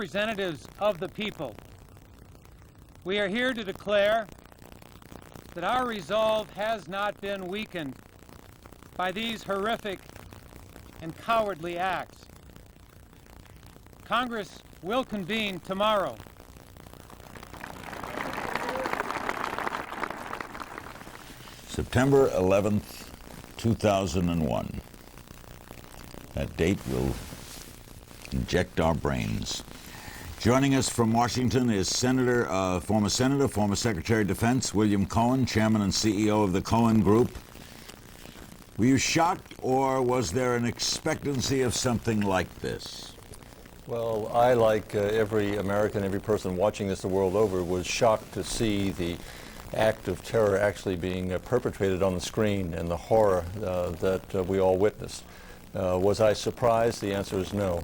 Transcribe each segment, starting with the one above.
Representatives of the people, we are here to declare that our resolve has not been weakened by these horrific and cowardly acts. Congress will convene tomorrow. September 11th, 2001. That date will inject our brains. Joining us from Washington is former Senator, former Secretary of Defense, William Cohen, Chairman and CEO of the Cohen Group. Were you shocked, or was there an expectancy of something like this? Well, I, like every American, every person watching this the world over, was shocked to see the act of terror actually being perpetrated on the screen and the horror that we all witnessed. Was I surprised? The answer is no.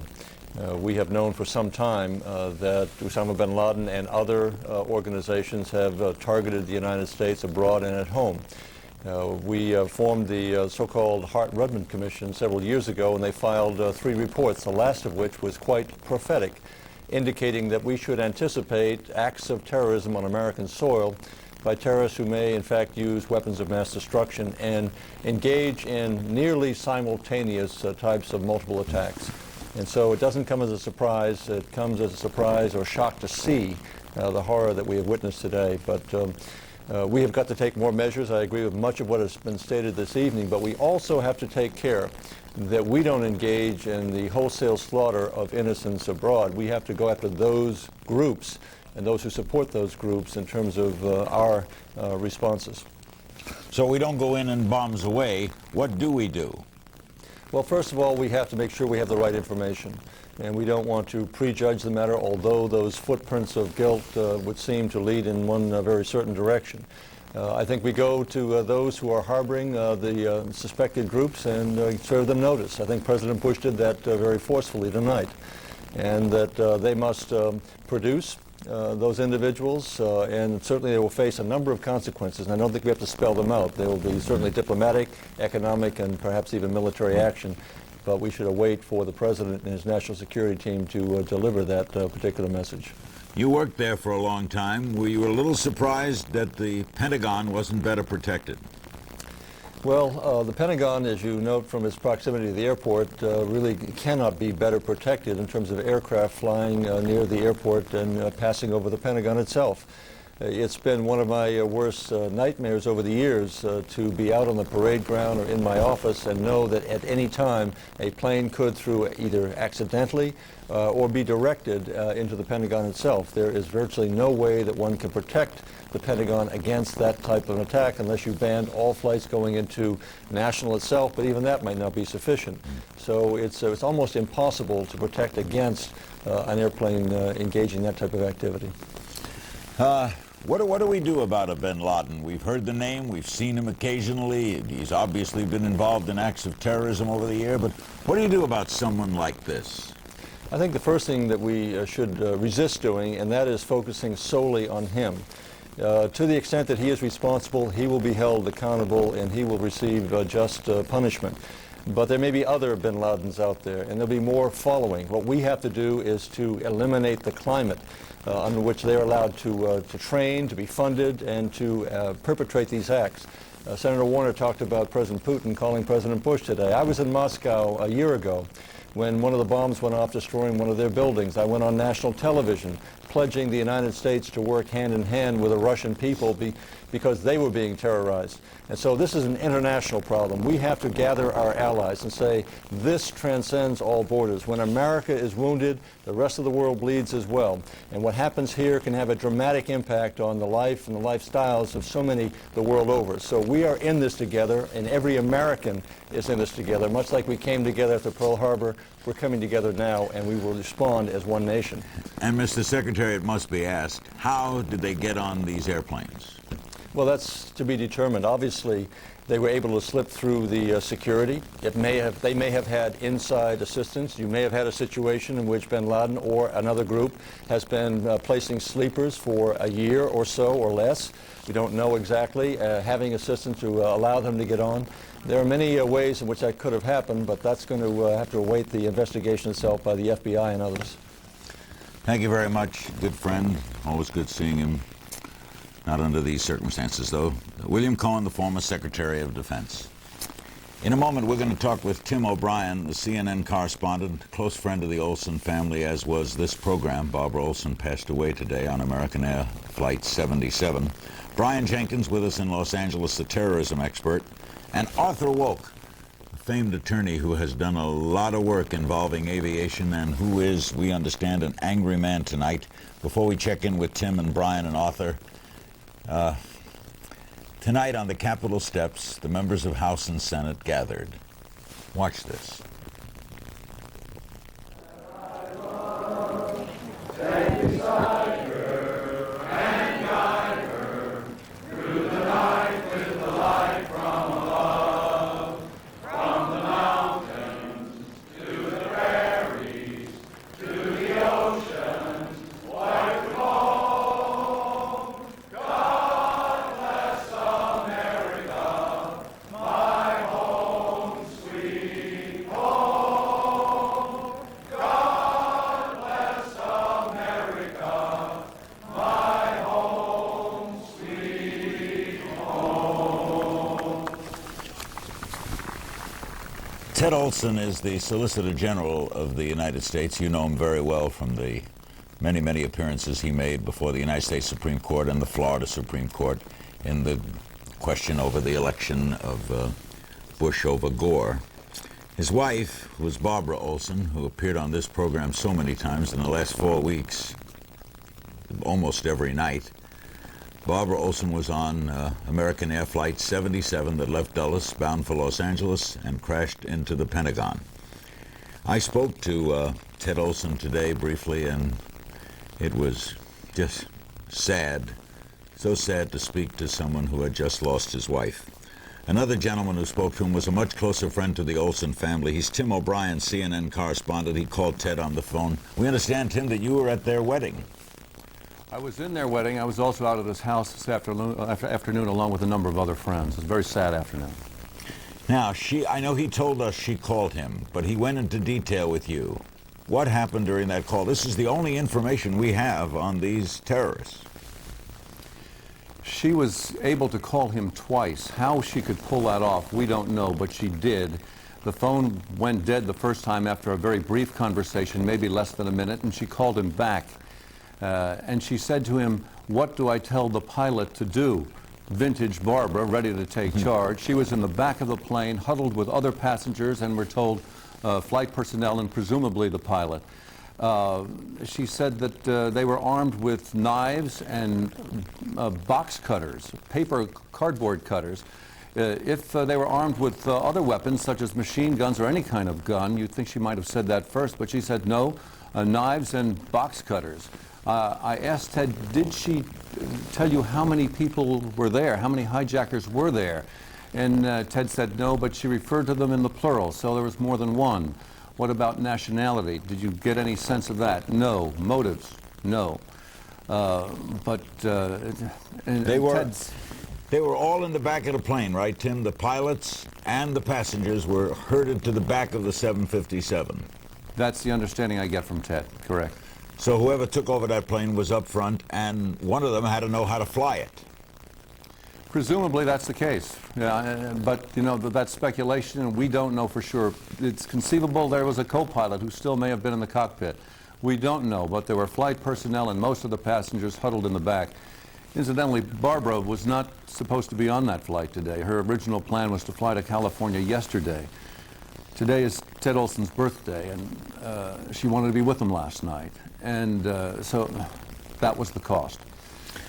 We have known for some time that Osama bin Laden and other organizations have targeted the United States abroad and at home. We formed the so-called Hart-Rudman Commission several years ago, and they filed 3 reports, the last of which was quite prophetic, indicating that we should anticipate acts of terrorism on American soil by terrorists who may in fact use weapons of mass destruction and engage in nearly simultaneous types of multiple attacks. And so it doesn't come as a surprise. It comes as a surprise or shock to see the horror that we have witnessed today. But we have got to take more measures. I agree with much of what has been stated this evening, but we also have to take care that we don't engage in the wholesale slaughter of innocents abroad. We have to go after those groups and those who support those groups in terms of our responses. So we don't go in and bombs away. What do we do? Well, first of all, we have to make sure we have the right information. And we don't want to prejudge the matter, although those footprints of guilt would seem to lead in one very certain direction. I think we go to those who are harboring the suspected groups and serve them notice. I think President Bush did that very forcefully tonight. And that they must produce those individuals, and certainly they will face a number of consequences, and I don't think we have to spell them out. There will be certainly diplomatic, economic, and perhaps even military action, but we should await for the President and his national security team to deliver that particular message. You worked there for a long time. Were you a little surprised that the Pentagon wasn't better protected? Well, the Pentagon, as you note from its proximity to the airport, really cannot be better protected in terms of aircraft flying near the airport and passing over the Pentagon itself. It's been one of my worst nightmares over the years to be out on the parade ground or in my office and know that at any time a plane could, through either accidentally or be directed into the Pentagon itself. There is virtually no way that one can protect the Pentagon against that type of attack unless you banned all flights going into National itself, but even that might not be sufficient. So it's almost impossible to protect against an airplane engaging that type of activity. What do we do about a bin Laden? We've heard the name, we've seen him occasionally. He's obviously been involved in acts of terrorism over the year, but what do you do about someone like this? I think the first thing that we should resist doing, and that is focusing solely on him. To the extent that he is responsible, he will be held accountable and he will receive just punishment. But there may be other bin Ladens out there, and there'll be more following. What we have to do is to eliminate the climate under which they're allowed to train, to be funded, and to perpetrate these acts. Senator Warner talked about President Putin calling President Bush today. I was in Moscow a year ago when one of the bombs went off, destroying one of their buildings. I went on national television pledging the United States to work hand in hand with the Russian people because they were being terrorized. And so this is an international problem. We have to gather our allies and say, this transcends all borders. When America is wounded, the rest of the world bleeds as well. And what happens here can have a dramatic impact on the life and the lifestyles of so many the world over. So we are in this together, and every American is in this together. Much like we came together after Pearl Harbor, we're coming together now, and we will respond as one nation. And Mr. Secretary, it must be asked, how did they get on these airplanes? Well, that's to be determined. Obviously, they were able to slip through the security. They may have had inside assistance. You may have had a situation in which bin Laden or another group has been placing sleepers for a year or so or less. We don't know exactly, having assistance to allow them to get on. There are many ways in which that could have happened, but that's going to have to await the investigation itself by the FBI and others. Thank you very much. Good friend. Always good seeing him. Not under these circumstances, though. William Cohen, the former Secretary of Defense. In a moment, we're going to talk with Tim O'Brien, the CNN correspondent, close friend of the Olsen family, as was this program. Barbara Olsen passed away today on American Air Flight 77. Brian Jenkins with us in Los Angeles, the terrorism expert. And Arthur Woke, a famed attorney who has done a lot of work involving aviation and who is, we understand, an angry man tonight. Before we check in with Tim and Brian and Arthur, tonight on the Capitol steps, the members of House and Senate gathered. Watch this. Ted Olson is the Solicitor General of the United States. You know him very well from the many, many appearances he made before the United States Supreme Court and the Florida Supreme Court in the question over the election of Bush over Gore. His wife was Barbara Olson, who appeared on this program so many times in the last 4 weeks, almost every night. Barbara Olson was on American Air Flight 77 that left Dulles bound for Los Angeles and crashed into the Pentagon. I spoke to Ted Olson today briefly, and it was just sad, so sad to speak to someone who had just lost his wife. Another gentleman who spoke to him was a much closer friend to the Olson family. He's Tim O'Brien, CNN correspondent. He called Ted on the phone. We understand, Tim, that you were at their wedding. I was in their wedding. I was also out at his house this afternoon along with a number of other friends. It was a very sad afternoon. Now, I know he told us she called him, but he went into detail with you. What happened during that call? This is the only information we have on these terrorists. She was able to call him twice. How she could pull that off, we don't know, but she did. The phone went dead the first time after a very brief conversation, maybe less than a minute, and she called him back. And she said to him, "What do I tell the pilot to do?" Vintage Barbara, ready to take charge. She was in the back of the plane, huddled with other passengers, and we're told flight personnel and presumably the pilot. She said that they were armed with knives and box cutters, cardboard cutters. If they were armed with other weapons, such as machine guns or any kind of gun, you'd think she might have said that first, but she said no, knives and box cutters. I asked Ted, did she tell you how many people were there, how many hijackers were there? And Ted said no, but she referred to them in the plural, so there was more than one. What about nationality? Did you get any sense of that? No. Motives? No. They were all in the back of the plane, right, Tim? The pilots and the passengers were herded to the back of the 757. That's the understanding I get from Ted, correct. So whoever took over that plane was up front, and one of them had to know how to fly it. Presumably that's the case, yeah, but you know that's speculation, and we don't know for sure. It's conceivable there was a co-pilot who still may have been in the cockpit. We don't know, but there were flight personnel and most of the passengers huddled in the back. Incidentally, Barbara was not supposed to be on that flight today. Her original plan was to fly to California yesterday. Today is Ted Olson's birthday, and she wanted to be with him last night, and so that was the cost.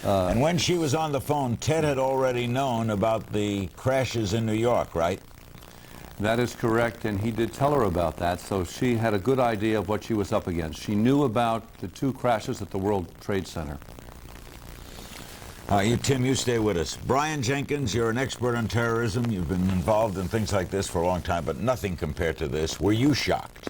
And when she was on the phone, Ted had already known about the crashes in New York, right? That is correct, and he did tell her about that, so she had a good idea of what she was up against. She knew about the 2 crashes at the World Trade Center. Tim, you stay with us. Brian Jenkins, you're an expert on terrorism. You've been involved in things like this for a long time, but nothing compared to this. Were you shocked?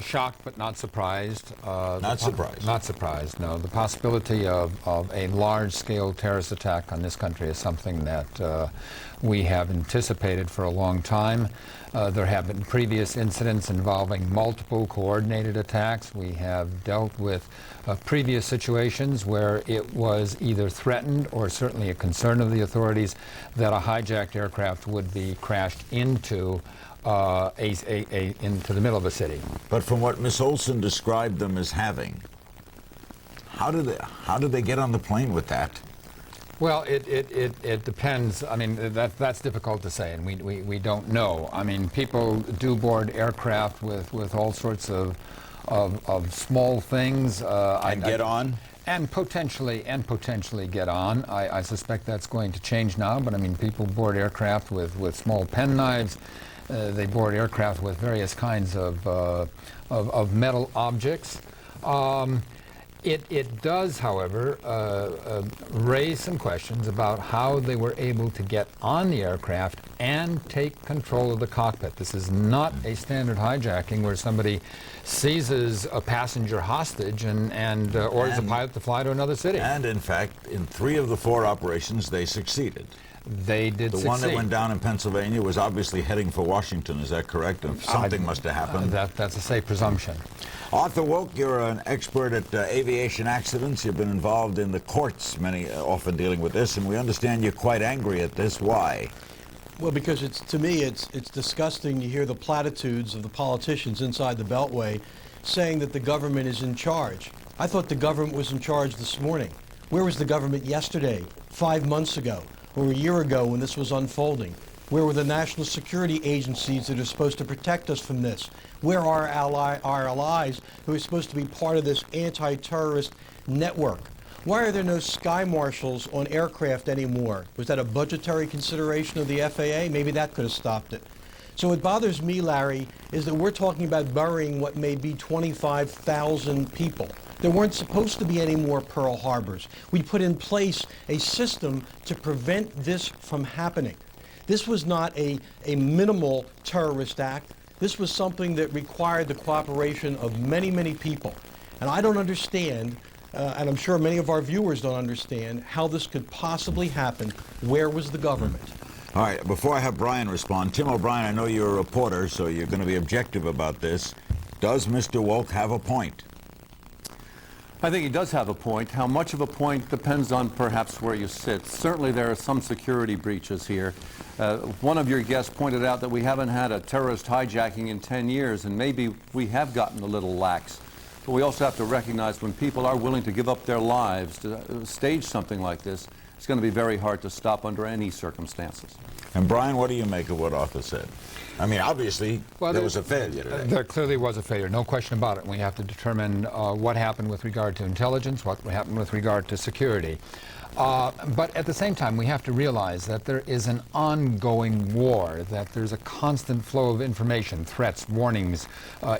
Shocked but not surprised. Not surprised. Not surprised, no. The possibility of a large-scale terrorist attack on this country is something that we have anticipated for a long time. There have been previous incidents involving multiple coordinated attacks. We have dealt with previous situations where it was either threatened or certainly a concern of the authorities that a hijacked aircraft would be crashed into into the middle of a city. But from what Miss Olson described them as having, how did they get on the plane with that? Well, it depends. I mean, that's difficult to say, and we don't know. I mean, people do board aircraft with all sorts of small things. And get on? And potentially get on. I suspect that's going to change now, but I mean, people board aircraft with small penknives. They board aircraft with various kinds of metal objects. It does, however, raise some questions about how they were able to get on the aircraft and take control of the cockpit. This is not a standard hijacking where somebody seizes a passenger hostage and orders a pilot to fly to another city. And in fact, in 3 of the 4 operations, they succeeded. They did succeed. The one that went down in Pennsylvania was obviously heading for Washington. Is that correct? Something must have happened. That's a safe presumption. Arthur Wolk, you're an expert at aviation accidents. You've been involved in the courts often dealing with this, and we understand you're quite angry at this. Why? Well, because to me, it's disgusting to hear the platitudes of the politicians inside the Beltway saying that the government is in charge. I thought the government was in charge this morning. Where was the government yesterday, 5 months ago, or a year ago when this was unfolding? Where were the national security agencies that are supposed to protect us from this? Where are our allies who are supposed to be part of this anti-terrorist network? Why are there no sky marshals on aircraft anymore? Was that a budgetary consideration of the FAA? Maybe that could have stopped it. So what bothers me, Larry, is that we're talking about burying what may be 25,000 people. There weren't supposed to be any more Pearl Harbors. We put in place a system to prevent this from happening. This was not a minimal terrorist act. This was something that required the cooperation of many, many people. And I don't understand, and I'm sure many of our viewers don't understand, how this could possibly happen. Where was the government? All right, before I have Brian respond, Tim O'Brien, I know you're a reporter, so you're going to be objective about this. Does Mr. Wolk have a point? I think he does have a point. How much of a point depends on perhaps where you sit. Certainly there are some security breaches here. One of your guests pointed out that we haven't had a terrorist hijacking in 10 years, and maybe we have gotten a little lax. But we also have to recognize when people are willing to give up their lives to stage something like this, it's going to be very hard to stop under any circumstances. And Brian, what do you make of what Arthur said? I mean, obviously, there was a failure today. There clearly was a failure, no question about it. We have to determine what happened with regard to intelligence, what happened with regard to security. But at the same time, we have to realize that there is an ongoing war, that there's a constant flow of information, threats, warnings,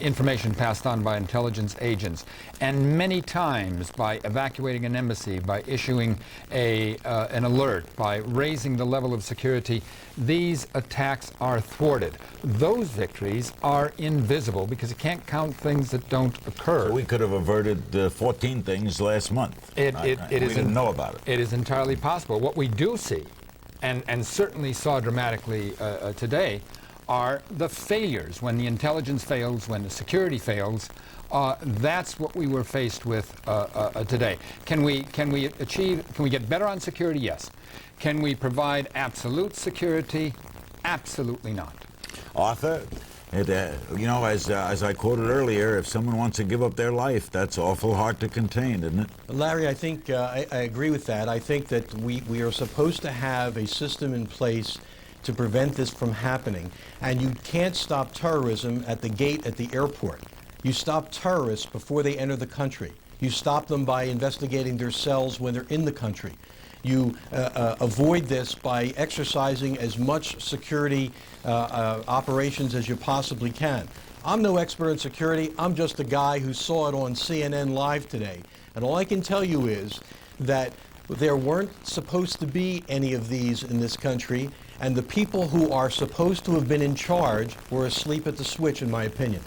information passed on by intelligence agents. And many times, by evacuating an embassy, by issuing an alert, by raising the level of security, these attacks are thwarted. Those victories are invisible because you can't count things that don't occur. So we could have averted 14 things last month. We didn't know about it. It is entirely possible. What we do see, and certainly saw dramatically today, are the failures. When the intelligence fails, when the security fails, that's what we were faced with today. Can we get better on security? Yes. Can we provide absolute security? Absolutely not. Arthur, you know, as I quoted earlier, if someone wants to give up their life, that's awful hard to contain, isn't it? Larry, I think I agree with that. I think that we are supposed to have a system in place to prevent this from happening. And you can't stop terrorism at the gate at the airport. You stop terrorists before they enter the country. You stop them by investigating their cells when they're in the country. You avoid this by exercising as much security operations as you possibly can. I'm no expert in security. I'm just a guy who saw it on CNN Live today. And all I can tell you is that there weren't supposed to be any of these in this country, and the people who are supposed to have been in charge were asleep at the switch, in my opinion.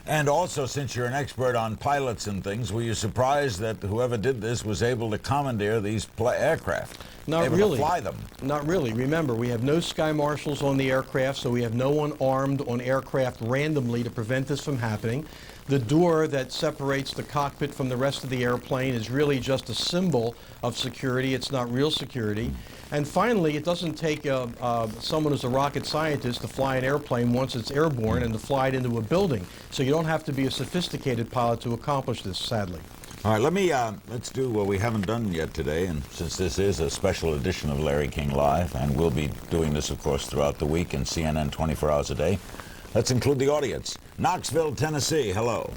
And also, since you're an expert on pilots and things, were you surprised that whoever did this was able to commandeer these aircraft? Not able really. to fly them? Not really. Remember, we have no sky marshals on the aircraft, so we have no one armed on aircraft randomly to prevent this from happening. The door that separates the cockpit from the rest of the airplane is really just a symbol of security. It's not real security. And finally, it doesn't take someone who's a rocket scientist to fly an airplane once it's airborne and to fly it into a building. So you don't have to be a sophisticated pilot to accomplish this, sadly. All right, let's do what we haven't done yet today, and since this is a special edition of Larry King Live, and we'll be doing this, of course, throughout the week in CNN 24 hours a day, let's include the audience. Knoxville, Tennessee, hello.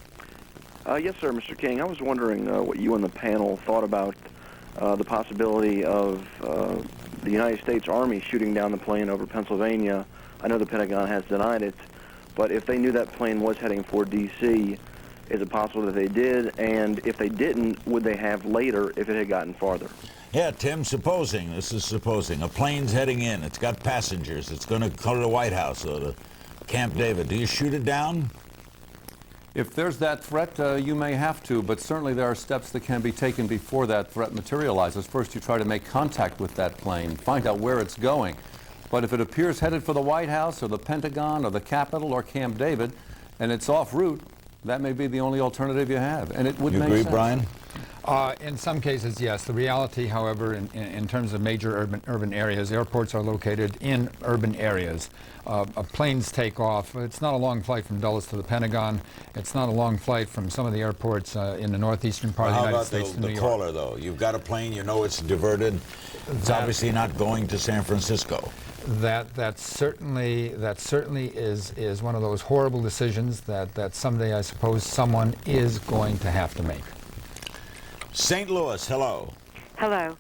Yes, sir, Mr. King. I was wondering what you and the panel thought about the possibility of the United States Army shooting down the plane over Pennsylvania. I know the Pentagon has denied it, but if they knew that plane was heading for D.C., is it possible that they did? And if they didn't, would they have later if it had gotten farther? Yeah, Tim, this is supposing, a plane's heading in, it's got passengers, it's going to go to the White House or to Camp David. Do you shoot it down? If there's that threat, you may have to, but certainly there are steps that can be taken before that threat materializes. First, you try to make contact with that plane, find out where it's going. But if it appears headed for the White House or the Pentagon or the Capitol or Camp David, and it's off route, that may be the only alternative you have, and it would make sense. You agree, Brian? In some cases, yes. The reality, however, in terms of major urban areas, airports are located in urban areas. Planes take off. It's not a long flight from Dulles to the Pentagon. It's not a long flight from some of the airports in the northeastern part of the United States to New York. How about the caller, though? You've got a plane, you know it's diverted. It's obviously not going to San Francisco. That certainly is one of those horrible decisions that someday I suppose someone is going to have to make. St. Louis, hello. Hello.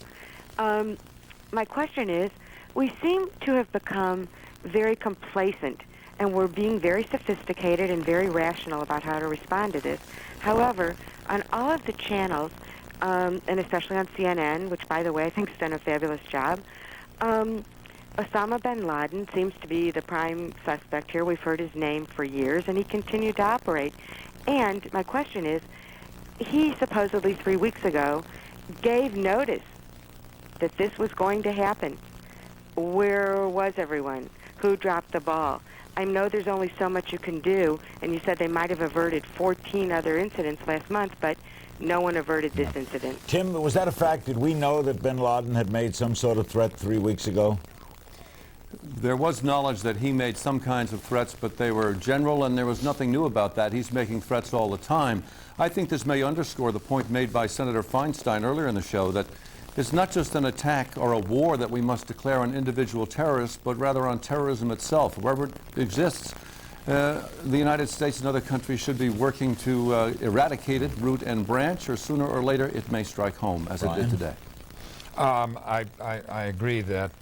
My question is, we seem to have become very complacent, and we're being very sophisticated and very rational about how to respond to this. However, on all of the channels, and especially on CNN, which, by the way, I think has done a fabulous job, Osama bin Laden seems to be the prime suspect here. We've heard his name for years, and he continued to operate. And my question is, he supposedly 3 weeks ago gave notice that this was going to happen. Where was everyone? Who dropped the ball? I know there's only so much you can do, and you said they might have averted 14 other incidents last month, but no one averted this incident. Tim, was that a fact? Did we know that bin Laden had made some sort of threat 3 weeks ago? There was knowledge that he made some kinds of threats, but they were general, and there was nothing new about that. He's making threats all the time. I think this may underscore the point made by Senator Feinstein earlier in the show, that it's not just an attack or a war that we must declare on individual terrorists, but rather on terrorism itself. Wherever it exists, the United States and other countries should be working to eradicate it, root and branch, or sooner or later it may strike home, as it did today. I agree that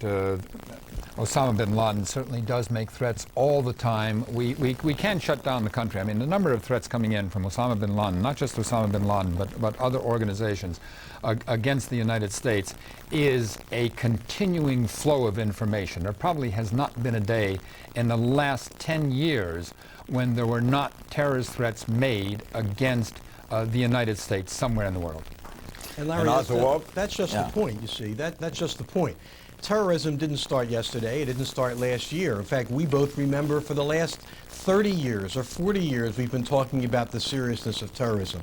Osama bin Laden certainly does make threats all the time. We can shut down the country. I mean, the number of threats coming in from Osama bin Laden, not just Osama bin Laden, but other organizations against the United States, is a continuing flow of information. There probably has not been a day in the last 10 years when there were not terrorist threats made against the United States somewhere in the world. And Larry, And that's just the point, you see. That's just the point. Terrorism didn't start yesterday. It didn't start last year. In fact, we both remember for the last 30 years or 40 years we've been talking about the seriousness of terrorism.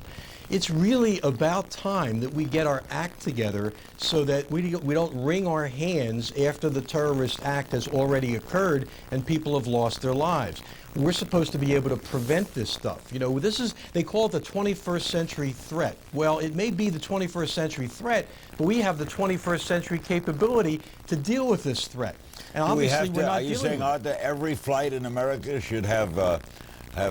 It's really about time that we get our act together so that we don't wring our hands after the terrorist act has already occurred and people have lost their lives. We're supposed to be able to prevent this stuff. You know, they call it the 21st century threat. Well, it may be the 21st century threat, but we have the 21st century capability to deal with this threat. And obviously we're not dealing with it. Are you saying, Arthur, every flight in America should have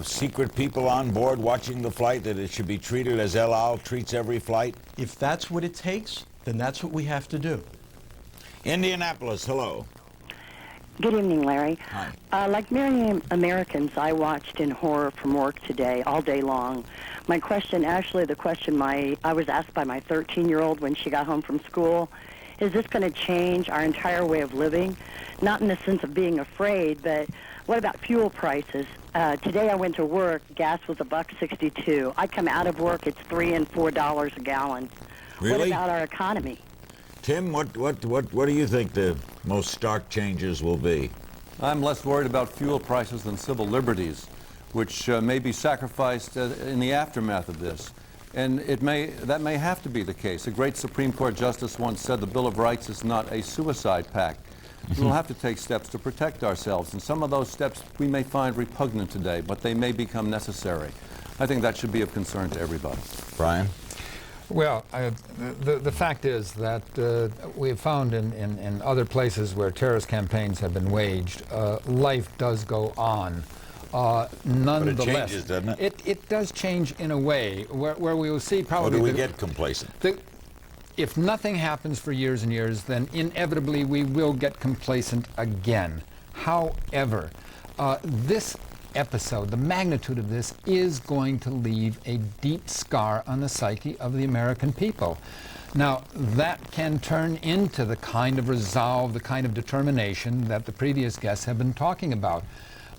secret people on board watching the flight, that it should be treated as El Al treats every flight? If that's what it takes, then that's what we have to do. Indianapolis, hello. Good evening, Larry. Hi. Like many Americans, I watched in horror from work today, all day long. My question, actually the question I was asked by my 13-year-old when she got home from school, is this going to change our entire way of living? Not in the sense of being afraid, but What about fuel prices? Today I went to work. Gas was $1.62. I come out of work, it's $3 and $4 a gallon. Really? What about our economy? Tim, what do you think the most stark changes will be? I'm less worried about fuel prices than civil liberties, which may be sacrificed in the aftermath of this. And that may have to be the case. A great Supreme Court justice once said the Bill of Rights is not a suicide pact. We'll have to take steps to protect ourselves, and some of those steps we may find repugnant today, but they may become necessary. I think that should be of concern to everybody. Brian? Well, the fact is that we've found in other places where terrorist campaigns have been waged, life does go on. Nonetheless, But it changes, doesn't it? It does change in a way where we will see probably... Or do we get complacent? If nothing happens for years and years, then inevitably we will get complacent again. However, this episode, the magnitude of this, is going to leave a deep scar on the psyche of the American people. Now, that can turn into the kind of resolve, the kind of determination that the previous guests have been talking about.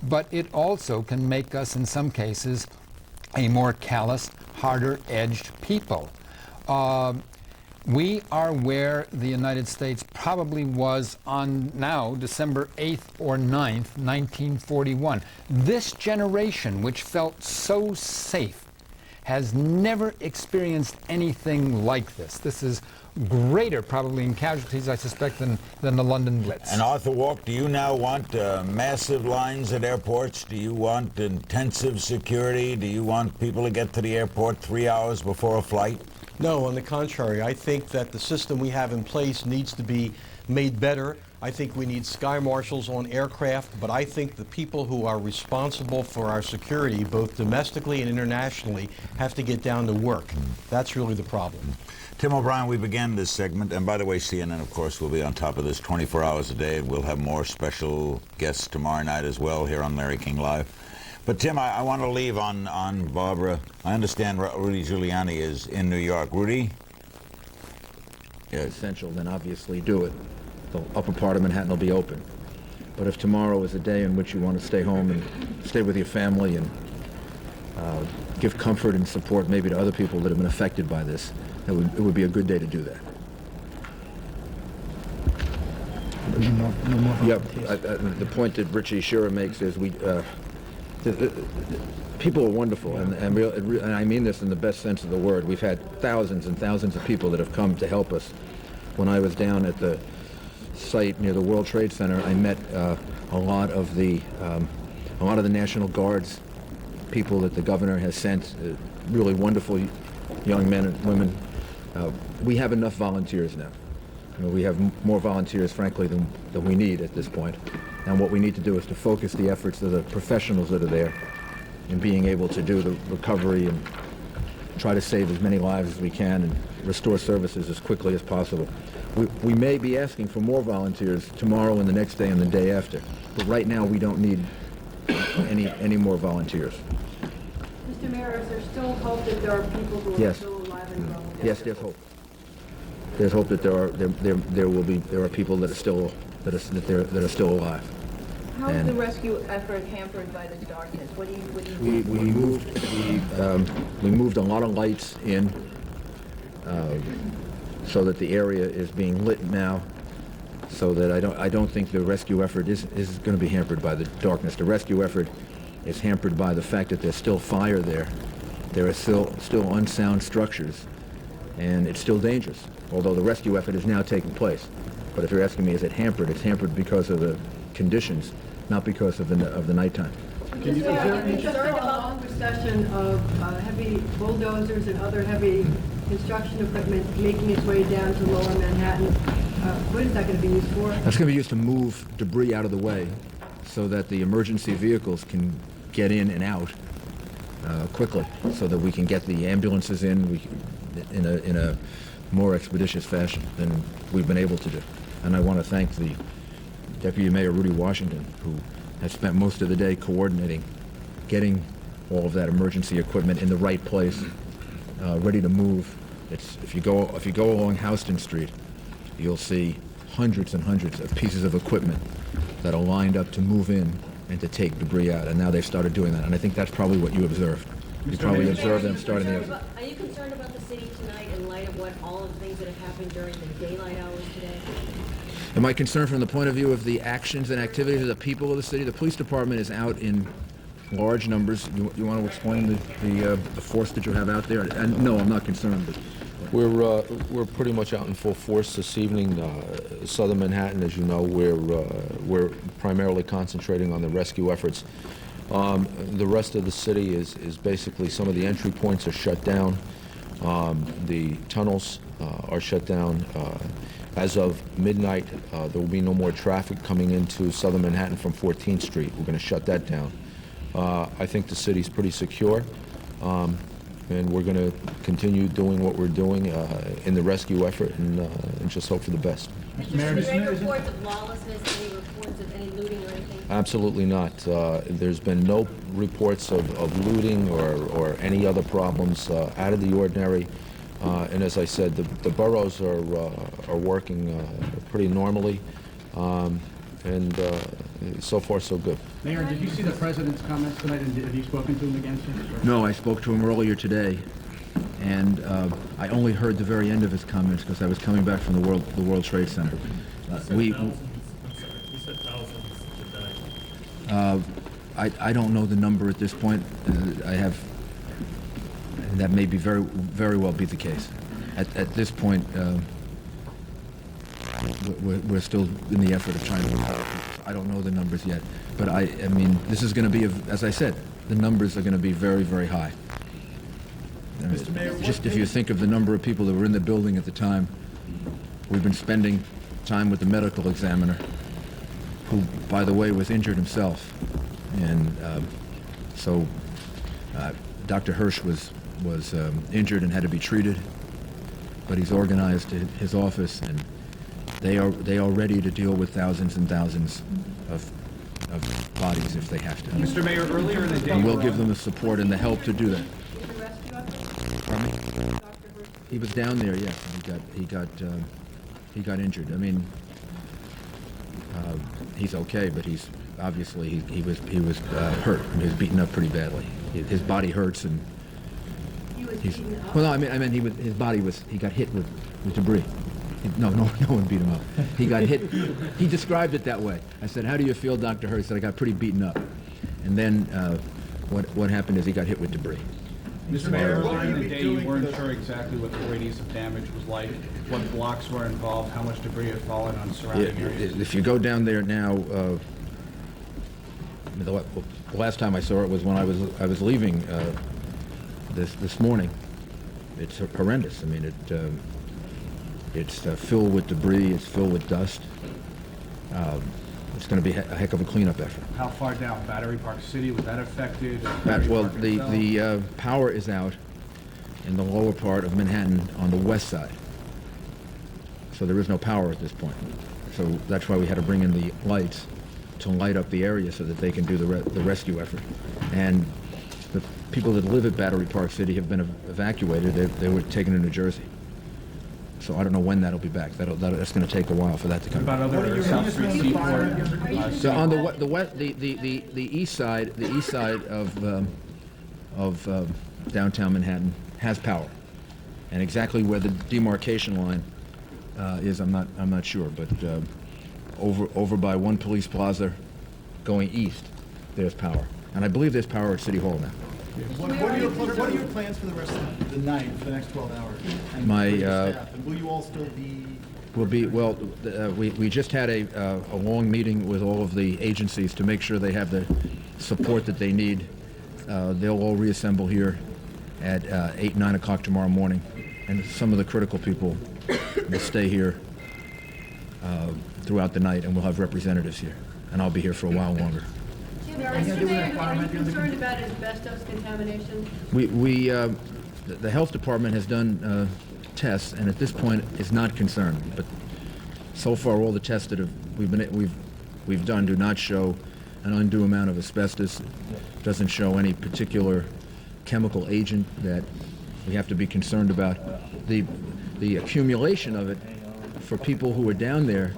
But it also can make us, in some cases, a more callous, harder-edged people. We are where the United States probably was on now December 8th or 9th, 1941. This generation, which felt so safe, has never experienced anything like this. This is greater probably in casualties, I suspect, than the London Blitz. And Arthur Walk, do you now want massive lines at airports? Do you want intensive security? Do you want people to get to the airport 3 hours before a flight? No, on the contrary. I think that the system we have in place needs to be made better. I think we need sky marshals on aircraft, but I think the people who are responsible for our security, both domestically and internationally, have to get down to work. That's really the problem. Tim O'Brien, we began this segment, and by the way, CNN, of course, will be on top of this 24 hours a day, and we'll have more special guests tomorrow night as well here on Larry King Live. But Tim, I want to leave on Barbara. I understand Rudy Giuliani is in New York. Rudy? Yes. Essential, then obviously do it. The upper part of Manhattan will be open. But if tomorrow is a day in which you want to stay home and stay with your family and give comfort and support maybe to other people that have been affected by this, it would be a good day to do that. Yep. The point that Richie Shearer makes is people are wonderful, and I mean this in the best sense of the word. We've had thousands and thousands of people that have come to help us. When I was down at the site near the World Trade Center, I met a lot of the National Guard's people that the governor has sent, really wonderful young men and women. We have enough volunteers now. We have more volunteers, frankly, than we need at this point. And what we need to do is to focus the efforts of the professionals that are there in being able to do the recovery and try to save as many lives as we can and restore services as quickly as possible. We may be asking for more volunteers tomorrow and the next day and the day after, but right now we don't need any more volunteers. Mr. Mayor, is there still hope that there are people who are still alive and well? Yes, there's hope. There's hope that there are people that are still alive. How is the rescue effort hampered by the darkness? What do you do? We moved a lot of lights in so that the area is being lit now, so that I don't think the rescue effort is going to be hampered by the darkness. The rescue effort is hampered by the fact that there's still fire there. There are still unsound structures, and it's still dangerous, although the rescue effort is now taking place. But if you're asking me, is it hampered? It's hampered because of the conditions, not because of the nighttime. Is there concern about a long procession of heavy bulldozers and other heavy construction equipment making its way down to lower Manhattan? What is that going to be used for? That's going to be used to move debris out of the way so that the emergency vehicles can get in and out quickly, so that we can get the ambulances in a more expeditious fashion than we've been able to do. And I want to thank the Deputy Mayor Rudy Washington, who has spent most of the day coordinating, getting all of that emergency equipment in the right place, ready to move. If you go along Houston Street, you'll see hundreds and hundreds of pieces of equipment that are lined up to move in and to take debris out. And now they've started doing that. And I think that's probably what you observed. You probably observed them starting the... Are you concerned about the city tonight in light of what all of the things that have happened during the daylight hours today? Am I concerned from the point of view of the actions and activities of the people of the city? The police department is out in large numbers. You want to explain the force that you have out there? And no, I'm not concerned. But we're pretty much out in full force this evening. Southern Manhattan, as you know, we're primarily concentrating on the rescue efforts. The rest of the city is basically, some of the entry points are shut down. The tunnels are shut down. As of midnight, there will be no more traffic coming into Southern Manhattan from 14th Street. We're going to shut that down. I think the city's pretty secure, and we're going to continue doing what we're doing in the rescue effort and just hope for the best. Any reports of lawlessness, any reports of any looting or anything? Absolutely not. There's been no reports of looting or any other problems out of the ordinary. And as I said, the boroughs are working pretty normally, and so far so good. Mayor, did you see the president's comments tonight, and have you spoken to him again since? No, I spoke to him earlier today, and I only heard the very end of his comments because I was coming back from the World Trade Center. He said thousands today. I don't know the number at this point. That may be very well be the case. At this point, we're still in the effort of trying to recover. I don't know the numbers yet, but I mean, this is going to be, as I said, the numbers are going to be very, very high. Mr. Mayor, just if you think of the number of people that were in the building at the time, we've been spending time with the medical examiner, who, by the way, was injured himself, and so Dr. Hirsch was injured and had to be treated, but he's organized his office, and they are ready to deal with thousands and thousands of bodies if they have to. Mr. Mayor, earlier in the day, and we'll give them the support and the help to do that. Pardon me? He was down there, yes. He got injured. I mean, he's okay, but he's obviously he was hurt, and he was beaten up pretty badly. His body hurts, and he's, well, no, I mean his body was, he got hit with debris. No one beat him up. He got hit. He described it that way. I said, "How do you feel, Dr. Hirsch?" He said, "I got pretty beaten up." And then what happened is he got hit with debris. Mr. Mayor, earlier in the day, you weren't sure exactly what the radius of damage was like, what blocks were involved, how much debris had fallen on surrounding areas. If you go down there now, the last time I saw it was when I was leaving this morning. It's horrendous. I mean, it's filled with debris. It's filled with dust. It's going to be a heck of a cleanup effort. How far down? Battery Park City, was that affected? Well, the power is out in the lower part of Manhattan on the west side. So there is no power at this point. So that's why we had to bring in the lights to light up the area so that they can do the rescue effort. And the people that live at Battery Park City have been evacuated. They were taken to New Jersey. So I don't know when that'll be back. That's going to take a while for that to come. What about other South Street, Seaport? So on the east side of downtown Manhattan has power, and exactly where the demarcation line is, I'm not sure. But over by One Police Plaza, going east, there's power, and I believe there's power at City Hall now. What are your plans for the rest of the night, for the next 12 hours? And My staff? And will you all still be? We just had a long meeting with all of the agencies to make sure they have the support that they need. They'll all reassemble here at 8, 9 o'clock tomorrow morning, and some of the critical people will stay here throughout the night, and we'll have representatives here, and I'll be here for a while longer. Are you concerned about asbestos contamination? The health department has done tests, and at this point is not concerned. But so far, all the tests that we've done do not show an undue amount of asbestos. Doesn't show any particular chemical agent that we have to be concerned about. The accumulation of it for people who are down there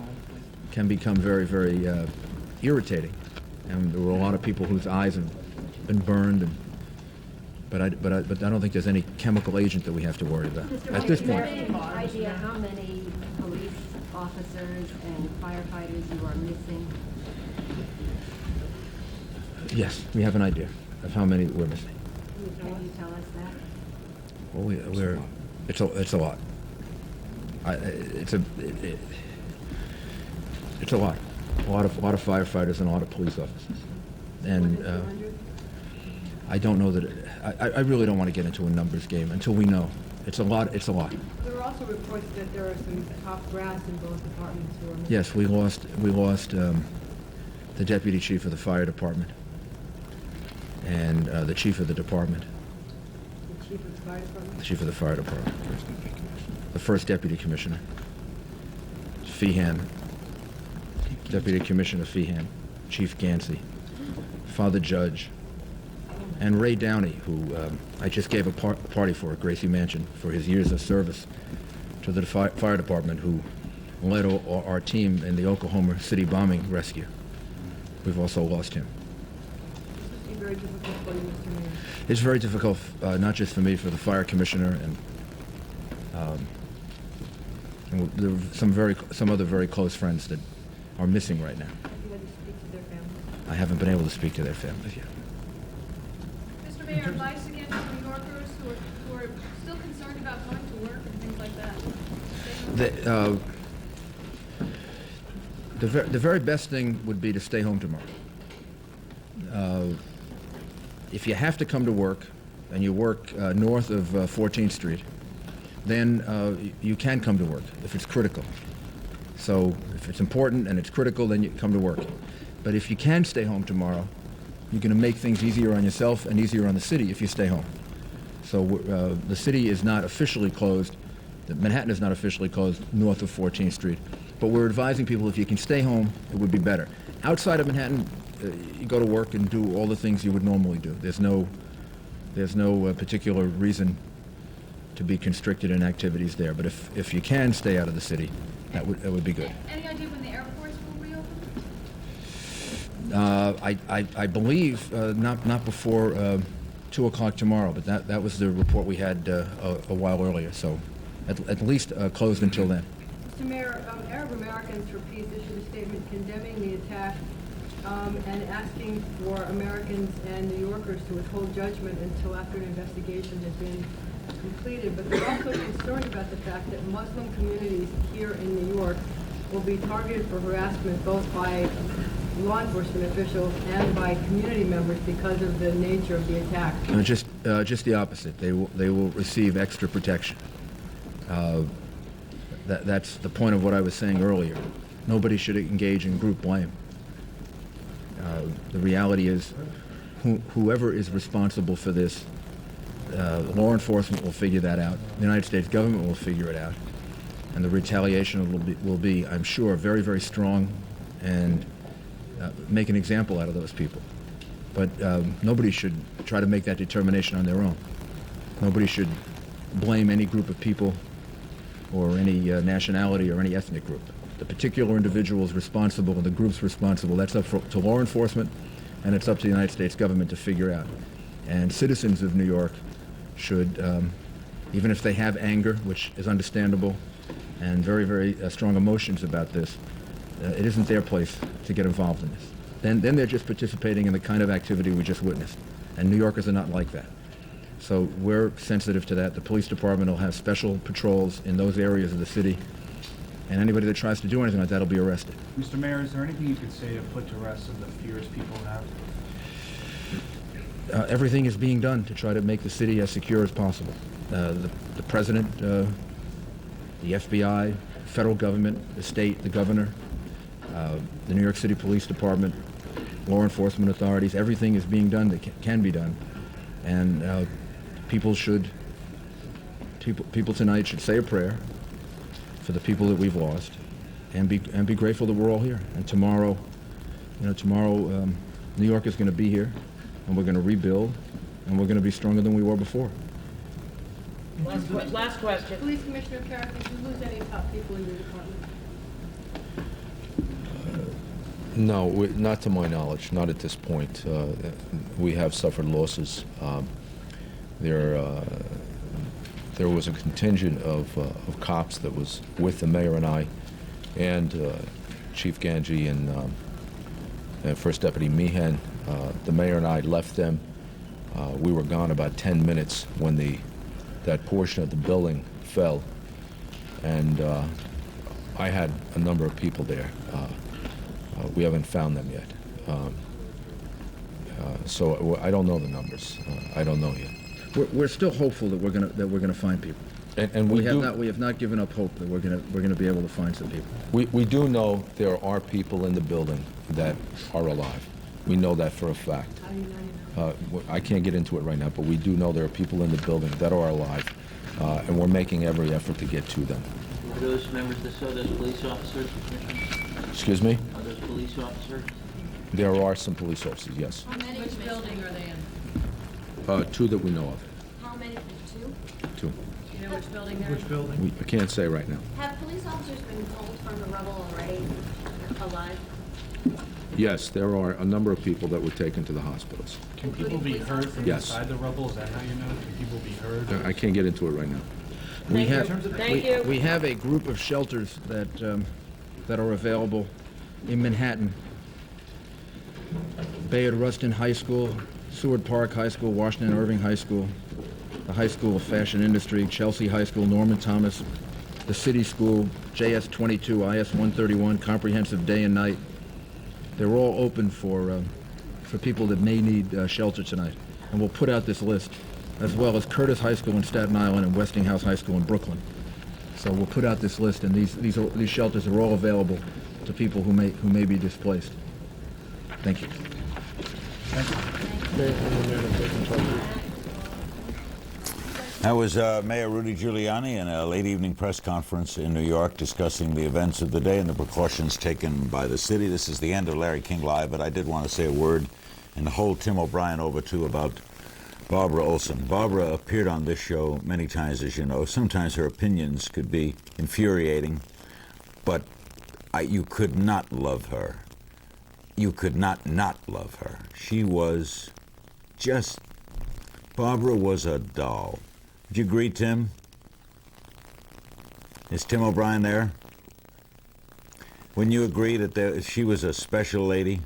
can become very, very irritating. and there were a lot of people whose eyes have been burned, but I don't think there's any chemical agent that we have to worry about at this point. Do you have any idea how many police officers and firefighters you are missing? Yes, we have an idea of how many we're missing. Can you tell us that? Well, it's a lot. It's a lot. A lot of firefighters and a lot of police officers. And I don't know that. I really don't want to get into a numbers game until we know. It's a lot. It's a lot. There are also reports that there are some top brass in both departments who are missing. Yes, we lost the deputy chief of the fire department and the chief of the department. The chief of the fire department? The chief of the fire department. The first deputy commissioner. Feehan. Deputy Commissioner Feehan. Chief Gansey. Father Judge. And Ray Downey, who I just gave a party for at Gracie Mansion for his years of service to the fire department, who led our team in the Oklahoma City bombing rescue. We've also lost him. This is very difficult for you, Mr. Mayor. It's very difficult, not just for me, for the fire commissioner, and there are some other very close friends that are missing right now. Have you had to speak to their families? I haven't been able to speak to their families yet. Mr. Mayor, advice against New Yorkers who are still concerned about going to work and things like that. The very best thing would be to stay home tomorrow. If you have to come to work, and you work north of 14th Street, then you can come to work if it's critical. So if it's important and it's critical, then you come to work. But if you can stay home tomorrow, you're going to make things easier on yourself and easier on the city if you stay home. So the city is not officially closed. Manhattan is not officially closed north of 14th Street. But we're advising people if you can stay home, it would be better. Outside of Manhattan, you go to work and do all the things you would normally do. There's no particular reason to be constricted in activities there. But if you can stay out of the city, that would be good. Any idea when the airports will reopen? I believe not before 2 o'clock tomorrow, but that was the report we had a while earlier. So at least closed until then. Mr. Mayor, Arab Americans for Peace issued a statement condemning the attack and asking for Americans and New Yorkers to withhold judgment until after an investigation has been completed. But they're also concerned about the fact that Muslim communities here in New York will be targeted for harassment both by law enforcement officials and by community members because of the nature of the attack. Just the opposite. They will receive extra protection. That's the point of what I was saying earlier. Nobody should engage in group blame. The reality is, whoever is responsible for this, law enforcement will figure that out. The United States government will figure it out, and the retaliation will be, I'm sure, very, very strong, and make an example out of those people. But nobody should try to make that determination on their own. Nobody should blame any group of people or any nationality or any ethnic group. The particular individuals responsible and the groups responsible, that's up to law enforcement, and it's up to the United States government to figure out. And citizens of New York should, even if they have anger, which is understandable, and very, very strong emotions about this, it isn't their place to get involved in this. Then they're just participating in the kind of activity we just witnessed. And New Yorkers are not like that. So we're sensitive to that. The police department will have special patrols in those areas of the city, and anybody that tries to do anything like that will be arrested. Mr. Mayor, is there anything you could say to put to rest of the fears people have? Everything is being done to try to make the city as secure as possible. The president, the FBI, federal government, the state, the governor, the New York City Police Department, law enforcement authorities, everything is being done that can be done. And people tonight should say a prayer for the people that we've lost, and be grateful that we're all here. And tomorrow, New York is going to be here, and we're going to rebuild, and we're going to be stronger than we were before. Last question. Police Commissioner Carrick, did you lose any top people in your department? No, not to my knowledge, not at this point. We have suffered losses. There was a contingent of cops that was with the mayor and I, and Chief Ganji and First Deputy Meehan. The mayor and I left them. We were gone about 10 minutes when that portion of the building fell, and I had a number of people there. We haven't found them yet, so I don't know the numbers. I don't know yet. We're still hopeful that we're gonna find people, and we have not given up hope that we're gonna be able to find some people. We do know there are people in the building that are alive. We know that for a fact. I can't get into it right now, but we do know there are people in the building that are alive, and we're making every effort to get to them. Are those members of those police officers, Commissioner? Excuse me? Are those police officers? There are some police officers, yes. How many? Which building are they in? Two that we know of. How many? Two? Two. Do you know which building they're in? Which building? I can't say right now. Have police officers been pulled from the rubble already, alive? Yes, there are a number of people that were taken to the hospitals. Can people be heard from Yes. inside the rubble? Is that how you know? Can people be heard? I can't get into it right now. We Thank have you. Thank you. we have a group of shelters that are available in Manhattan. Bayard Rustin High School, Seward Park High School, Washington Irving High School, the High School of Fashion Industry, Chelsea High School, Norman Thomas, the City School, JS 22, IS 131, Comprehensive Day and Night. They're all open for people that may need shelter tonight. And we'll put out this list, as well as Curtis High School in Staten Island and Westinghouse High School in Brooklyn. So we'll put out this list, and these shelters are all available to people who may be displaced. Thank you. That was Mayor Rudy Giuliani in a late evening press conference in New York discussing the events of the day and the precautions taken by the city. This is the end of Larry King Live, but I did want to say a word and hold Tim O'Brien over too about Barbara Olson. Barbara appeared on this show many times, as you know. Sometimes her opinions could be infuriating, but you could not love her. You could not love her. She was just... Barbara was a doll. Would you agree, Tim? Is Tim O'Brien there? Wouldn't you agree that she was a special lady?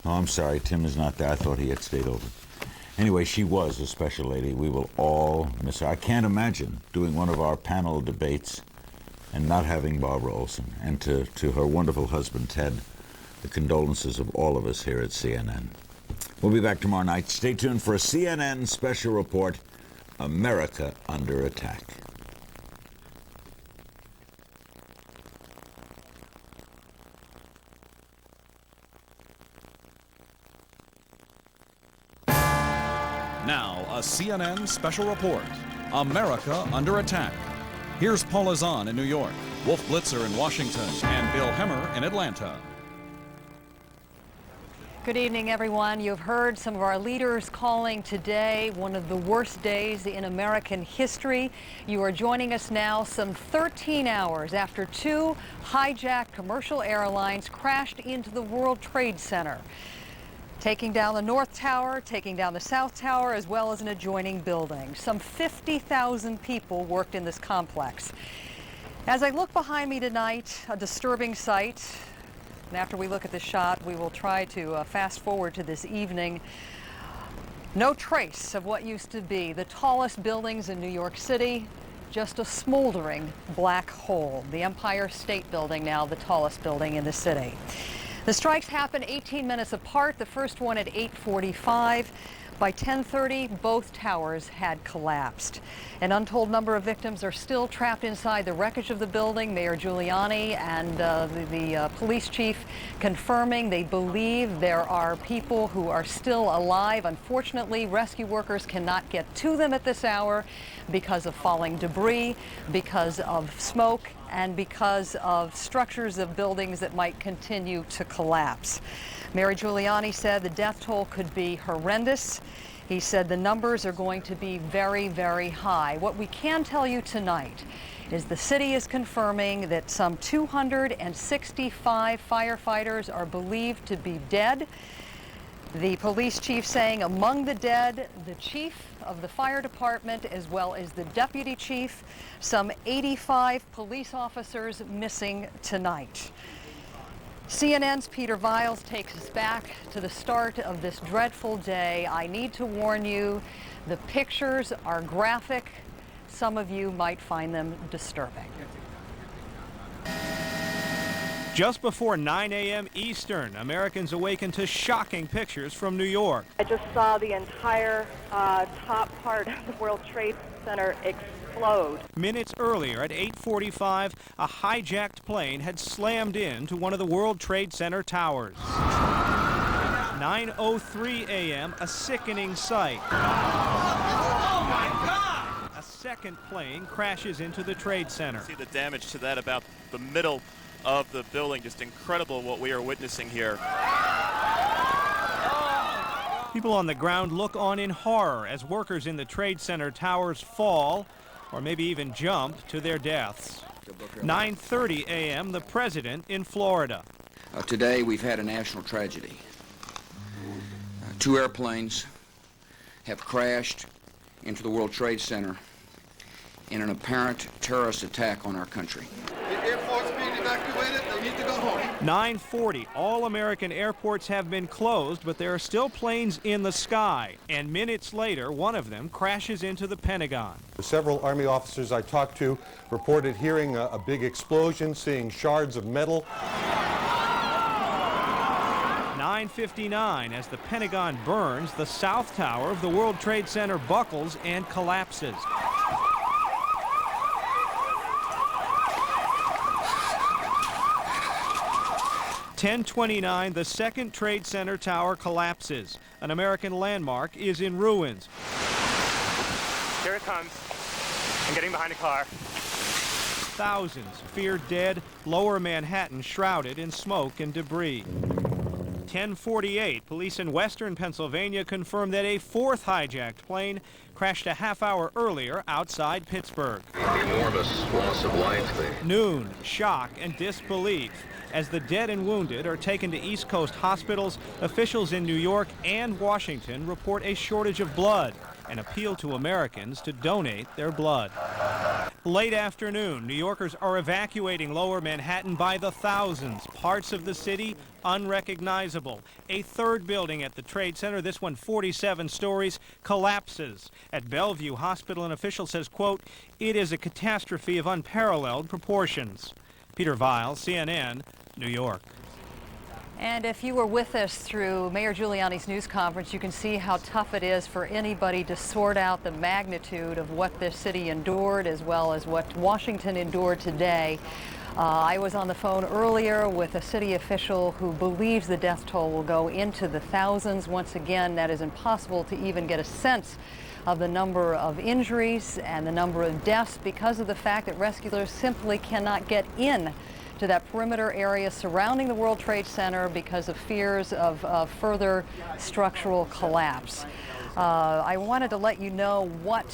Oh, I'm sorry, Tim is not there. I thought he had stayed over. Anyway, she was a special lady. We will all miss her. I can't imagine doing one of our panel debates and not having Barbara Olson. And to her wonderful husband, Ted, the condolences of all of us here at CNN. We'll be back tomorrow night. Stay tuned for a CNN special report, America Under Attack. Now, a CNN special report, America Under Attack. Here's Paula Zahn in New York, Wolf Blitzer in Washington, and Bill Hemmer in Atlanta. Good evening, everyone. You've heard some of our leaders calling today one of the worst days in American history. You are joining us now some 13 hours after two hijacked commercial airlines crashed into the World Trade Center, taking down the North Tower, taking down the South Tower, as well as an adjoining building. Some 50,000 people worked in this complex. As I look behind me tonight, a disturbing sight. And after we look at this shot, we will try to fast forward to this evening. No trace of what used to be the tallest buildings in New York City, just a smoldering black hole. The Empire State Building, now the tallest building in the city. The strikes happened 18 minutes apart, the first one at 8:45. By 10:30, both towers had collapsed. An untold number of victims are still trapped inside the wreckage of the building. Mayor Giuliani and the police chief confirming they believe there are people who are still alive. Unfortunately, rescue workers cannot get to them at this hour because of falling debris, because of smoke, and because of structures of buildings that might continue to collapse. Mayor Giuliani said the death toll could be horrendous. He said the numbers are going to be very, very high. What we can tell you tonight is the city is confirming that some 265 firefighters are believed to be dead. The police chief saying among the dead, the chief of the fire department as well as the deputy chief, some 85 police officers missing tonight. CNN's Peter Viles takes us back to the start of this dreadful day. I need to warn you, the pictures are graphic. Some of you might find them disturbing. Just before 9 a.m. Eastern, Americans awakened to shocking pictures from New York. I just saw the entire top part of the World Trade Center explode. Minutes earlier at 8:45, a hijacked plane had slammed into one of the World Trade Center towers. 9:03 a.m., a sickening sight. Oh my God! A second plane crashes into the Trade Center. See the damage to that about the middle of the building. Just incredible what we are witnessing here. People on the ground look on in horror as workers in the Trade Center towers fall or maybe even jump to their deaths. 9:30 a.m., the president in Florida. Today we've had a national tragedy. Two airplanes have crashed into the World Trade Center in an apparent terrorist attack on our country. The airport's being evacuated. They need to go home. 9:40, all American airports have been closed, but there are still planes in the sky. And minutes later, one of them crashes into the Pentagon. Several Army officers I talked to reported hearing a big explosion, seeing shards of metal. 9:59, as the Pentagon burns, the South Tower of the World Trade Center buckles and collapses. 10:29, the second Trade Center tower collapses. An American landmark is in ruins. Here it comes. I'm getting behind a car. Thousands feared dead, lower Manhattan shrouded in smoke and debris. 10:48, police in western Pennsylvania confirmed that a fourth hijacked plane crashed a half hour earlier outside Pittsburgh. Enormous loss of life there. Noon, shock and disbelief. As the dead and wounded are taken to East Coast hospitals, officials in New York and Washington report a shortage of blood and appeal to Americans to donate their blood. Late afternoon, New Yorkers are evacuating lower Manhattan by the thousands. Parts of the city unrecognizable. A third building at the Trade Center, this one 47 stories, collapses. At Bellevue Hospital, an official says, quote, "It is a catastrophe of unparalleled proportions." Peter Viles, CNN, New York. And if you were with us through Mayor Giuliani's news conference, you can see how tough it is for anybody to sort out the magnitude of what this city endured as well as what Washington endured today. I was on the phone earlier with a city official who believes the death toll will go into the thousands. Once again, that is impossible to even get a sense of the number of injuries and the number of deaths because of the fact that rescuers simply cannot get in to that perimeter area surrounding the World Trade Center because of fears of further structural collapse. I wanted to let you know what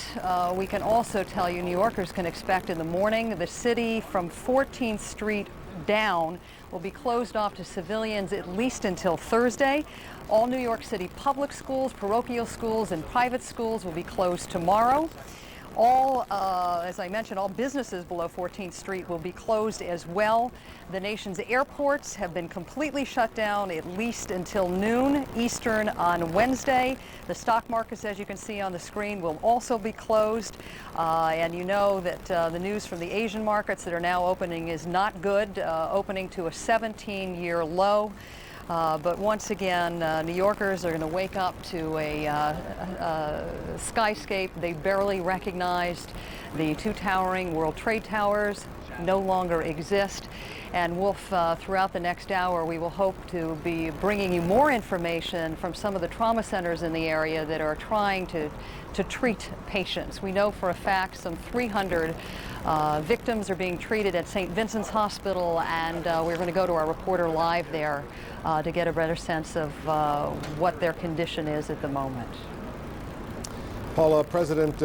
we can also tell you New Yorkers can expect in the morning. The city from 14th Street down will be closed off to civilians at least until Thursday. All New York City public schools, parochial schools, and private schools will be closed tomorrow. All, as I mentioned, all businesses below 14th Street will be closed as well. The nation's airports have been completely shut down at least until noon Eastern on Wednesday. The stock markets, as you can see on the screen, will also be closed. And you know that the news from the Asian markets that are now opening is not good, opening to a 17-year low. But once again, New Yorkers are going to wake up to a skyscape they barely recognized. The two towering World Trade Towers no longer exist. And Wolf, throughout the next hour, we will hope to be bringing you more information from some of the trauma centers in the area that are trying to treat patients. We know for a fact some 300 victims are being treated at St. Vincent's Hospital, and we're going to go to our reporter live there to get a better sense of what their condition is at the moment. Paula, President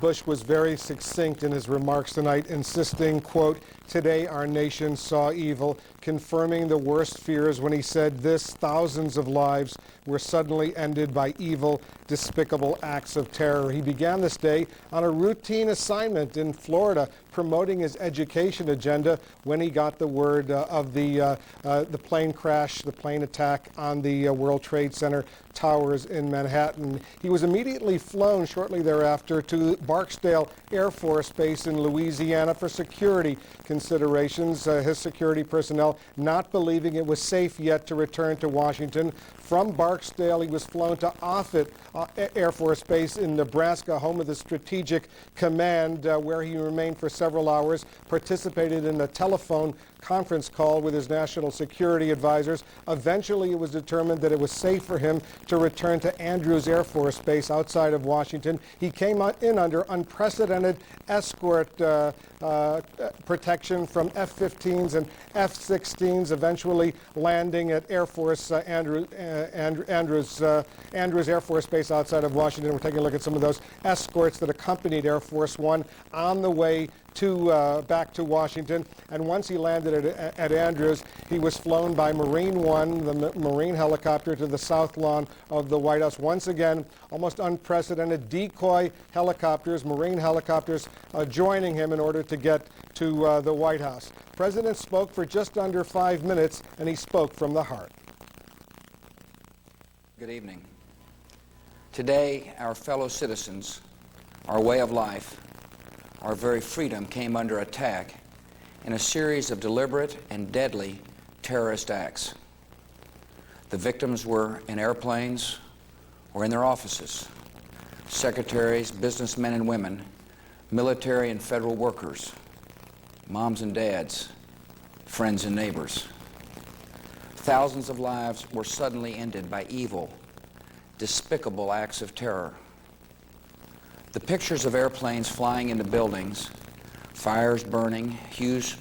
Bush was very succinct in his remarks tonight, insisting, quote, "Today our nation saw evil," confirming the worst fears when he said this: thousands of lives were suddenly ended by evil, despicable acts of terror. He began this day on a routine assignment in Florida, promoting his education agenda when he got the word of the plane crash, the plane attack on the World Trade Center towers in Manhattan. He was immediately flown shortly thereafter to Barksdale Air Force Base in Louisiana for security considerations. His security personnel not believing it was safe yet to return to Washington. From Barksdale, he was flown to Offutt Air Force Base in Nebraska, home of the Strategic Command, where he remained for several hours, participated in a telephone conference call with his national security advisors. Eventually, it was determined that it was safe for him to return to Andrews Air Force Base outside of Washington. He came in under unprecedented escort protection from F-15s and F-16s, eventually landing at Air Force Andrews Air Force Base outside of Washington. We're taking a look at some of those escorts that accompanied Air Force One on the way to back to Washington. And once he landed at Andrews, he was flown by Marine One, the Marine helicopter, to the south lawn of the White House. Once again, almost unprecedented decoy helicopters, Marine helicopters, joining him in order to get to the White House. The President spoke for just under 5 minutes, and he spoke from the heart. Good evening. Today, our fellow citizens, our way of life, our very freedom came under attack in a series of deliberate and deadly terrorist acts. The victims were in airplanes or in their offices: secretaries, businessmen and women, military and federal workers, moms and dads, friends and neighbors. Thousands of lives were suddenly ended by evil, despicable acts of terror. The pictures of airplanes flying into buildings, fires burning, huge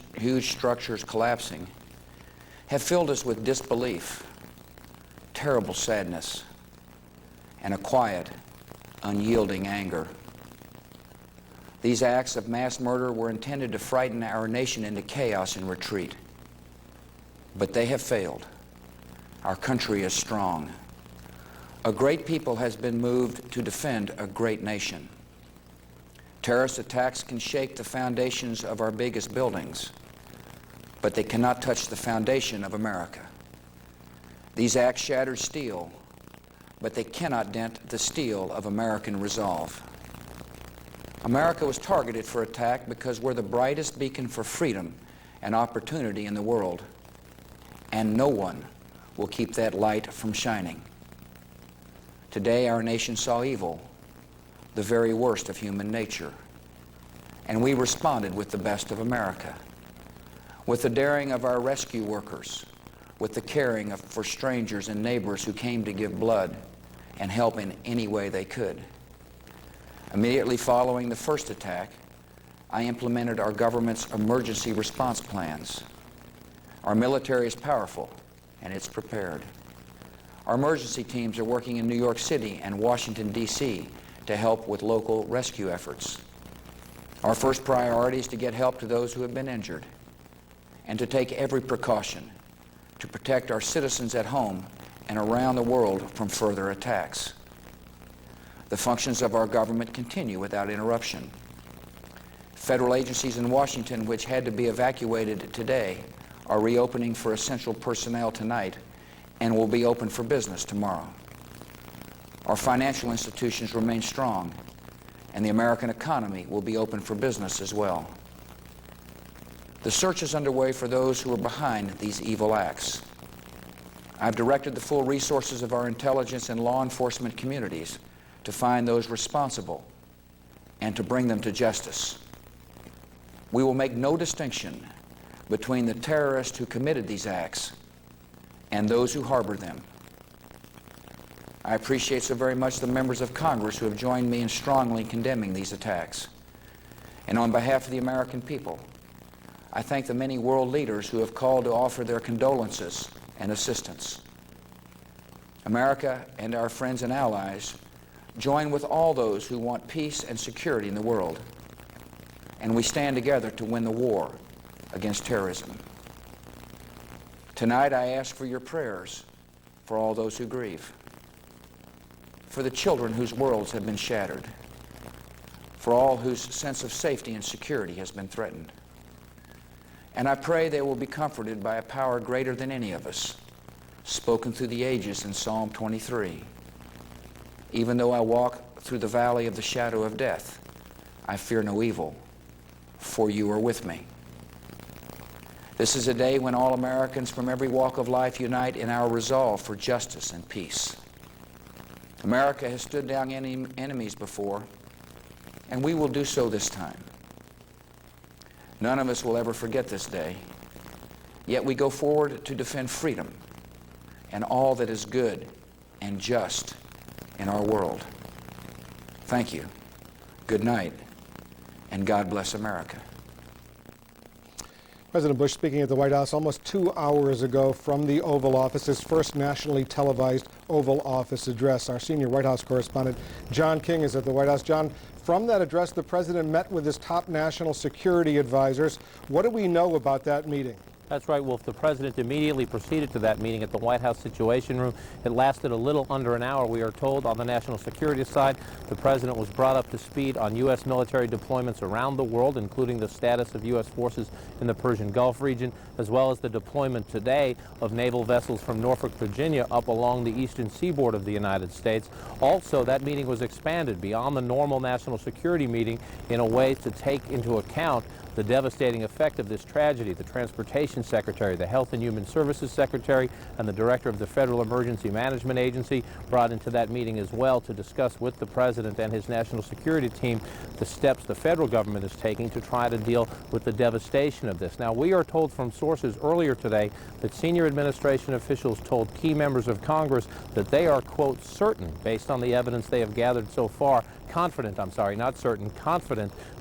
structures collapsing, have filled us with disbelief, terrible sadness, and a quiet, unyielding anger. These acts of mass murder were intended to frighten our nation into chaos and retreat. But they have failed. Our country is strong. A great people has been moved to defend a great nation. Terrorist attacks can shake the foundations of our biggest buildings, but they cannot touch the foundation of America. These acts shattered steel, but they cannot dent the steel of American resolve. America was targeted for attack because we're the brightest beacon for freedom and opportunity in the world, and no one will keep that light from shining. Today, our nation saw evil, the very worst of human nature, and we responded with the best of America, with the daring of our rescue workers, with the caring for strangers and neighbors who came to give blood and help in any way they could. Immediately following the first attack, I implemented our government's emergency response plans. Our military is powerful, and it's prepared. Our emergency teams are working in New York City and Washington, D.C. to help with local rescue efforts. Our first priority is to get help to those who have been injured and to take every precaution to protect our citizens at home and around the world from further attacks. The functions of our government continue without interruption. Federal agencies in Washington, which had to be evacuated today, are reopening for essential personnel tonight and will be open for business tomorrow. Our financial institutions remain strong, and the American economy will be open for business as well. The search is underway for those who are behind these evil acts. I've directed the full resources of our intelligence and law enforcement communities to find those responsible and to bring them to justice. We will make no distinction between the terrorists who committed these acts and those who harbor them. I appreciate so very much the members of Congress who have joined me in strongly condemning these attacks. And on behalf of the American people, I thank the many world leaders who have called to offer their condolences and assistance. America and our friends and allies join with all those who want peace and security in the world, and we stand together to win the war against terrorism. Tonight I ask for your prayers for all those who grieve, for the children whose worlds have been shattered, for all whose sense of safety and security has been threatened. And I pray they will be comforted by a power greater than any of us, spoken through the ages in Psalm 23. Even though I walk through the valley of the shadow of death, I fear no evil, for you are with me. This is a day when all Americans from every walk of life unite in our resolve for justice and peace. America has stood down enemies before, and we will do so this time. None of us will ever forget this day, yet we go forward to defend freedom and all that is good and just in our world. Thank you, good night, and God bless America. President Bush speaking at the White House almost 2 hours ago from the Oval Office, his first nationally televised Oval Office address. Our senior White House correspondent John King is at the White House. John, from that address, the president met with his top national security advisors. What do we know about that meeting? That's right, Wolf. The president immediately proceeded to that meeting at the White House Situation Room. It lasted a little under an hour, we are told. On the national security side, the president was brought up to speed on U.S. military deployments around the world, including the status of U.S. forces in the Persian Gulf region, as well as the deployment today of naval vessels from Norfolk, Virginia, up along the eastern seaboard of the United States. Also, that meeting was expanded beyond the normal national security meeting in a way to take into account the devastating effect of this tragedy. The Transportation Secretary, the Health and Human Services Secretary, and the Director of the Federal Emergency Management Agency brought into that meeting as well to discuss with the President and his national security team the steps the federal government is taking to try to deal with the devastation of this. Now, we are told from sources earlier today that senior administration officials told key members of Congress that they are, quote, certain, based on the evidence they have gathered so far, confident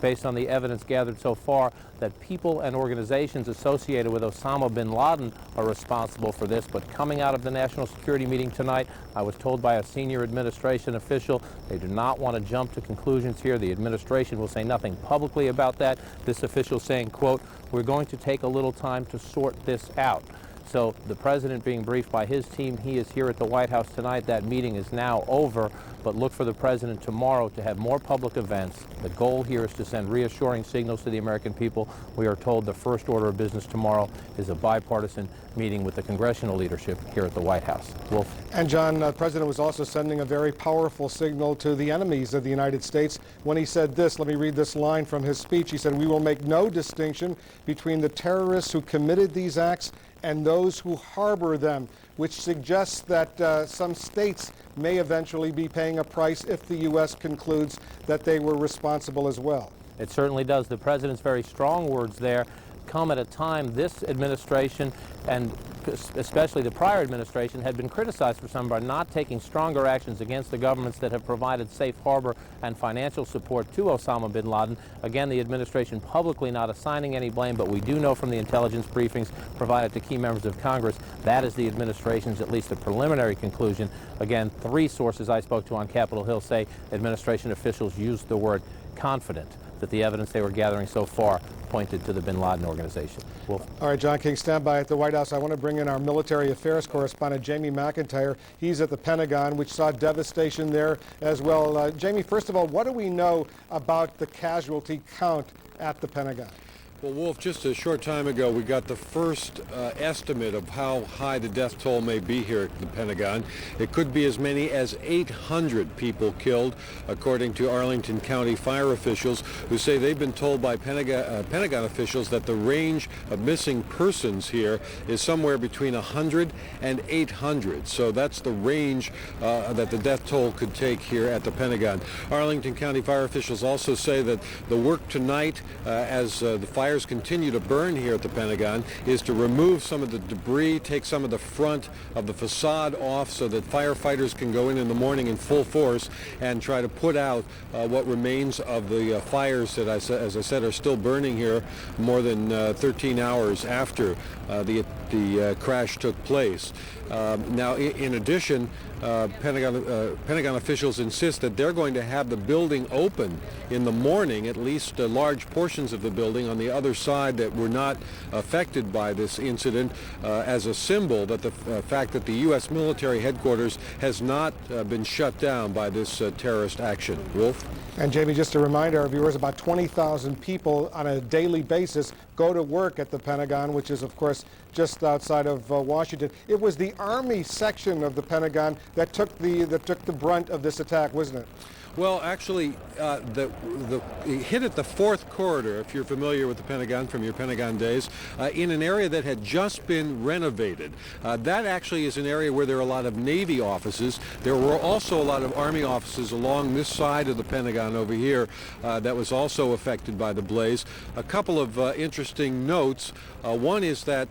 based on the evidence gathered so far that people and organizations associated with Osama bin Laden are responsible for this. But coming out of the national security meeting tonight, I was told by a senior administration official they do not want to jump to conclusions here. The administration will say nothing publicly about that. This official saying, quote, we're going to take a little time to sort this out. So the president being briefed by his team, he is here at the White House tonight. That meeting is now over, but look for the president tomorrow to have more public events. The goal here is to send reassuring signals to the American people. We are told the first order of business tomorrow is a bipartisan meeting with the congressional leadership here at the White House. Wolf. And John, the president was also sending a very powerful signal to the enemies of the United States when he said this. Let me read this line from his speech. He said, we will make no distinction between the terrorists who committed these acts and those who harbor them, which suggests that some states may eventually be paying a price if the U.S. concludes that they were responsible as well. It certainly does. The president's very strong words there come at a time this administration and especially the prior administration had been criticized for some by not taking stronger actions against the governments that have provided safe harbor and financial support to Osama bin Laden. Again, the administration publicly not assigning any blame, but we do know from the intelligence briefings provided to key members of Congress that is the administration's at least a preliminary conclusion. Again, 3 sources I spoke to on Capitol Hill say administration officials used the word confident that the evidence they were gathering so far pointed to the bin Laden organization. Wolf. All right, John King, stand by at the White House. I want to bring in our military affairs correspondent, Jamie McIntyre. He's at the Pentagon, which saw devastation there as well. Jamie, first of all, what do we know about the casualty count at the Pentagon? Well, Wolf, just a short time ago, we got the first estimate of how high the death toll may be here at the Pentagon. It could be as many as 800 people killed, according to Arlington County fire officials, who say they've been told by Pentagon officials that the range of missing persons here is somewhere between 100 and 800. So that's the range that the death toll could take here at the Pentagon. Arlington County fire officials also say that the work tonight, as the fires continue to burn here at the Pentagon, is to remove some of the debris, take some of the front of the facade off so that firefighters can go in the morning in full force and try to put out what remains of the fires that, as I said, are still burning here more than 13 hours after the crash took place. Now, in addition, Pentagon officials insist that they're going to have the building open in the morning, at least large portions of the building on the other side that were not affected by this incident, as a symbol that the fact that the U.S. military headquarters has not been shut down by this terrorist action. Wolf? And Jamie, just to remind our viewers, about 20,000 people on a daily basis go to work at the Pentagon, which is, of course, just outside of Washington. It was the Army section of the Pentagon that took the brunt of this attack, wasn't it? Well, actually, it hit at the 4th corridor, if you're familiar with the Pentagon from your Pentagon days, in an area that had just been renovated. That actually is an area where there are a lot of Navy offices. There were also a lot of Army offices along this side of the Pentagon over here that was also affected by the blaze. A couple of interesting notes. One is that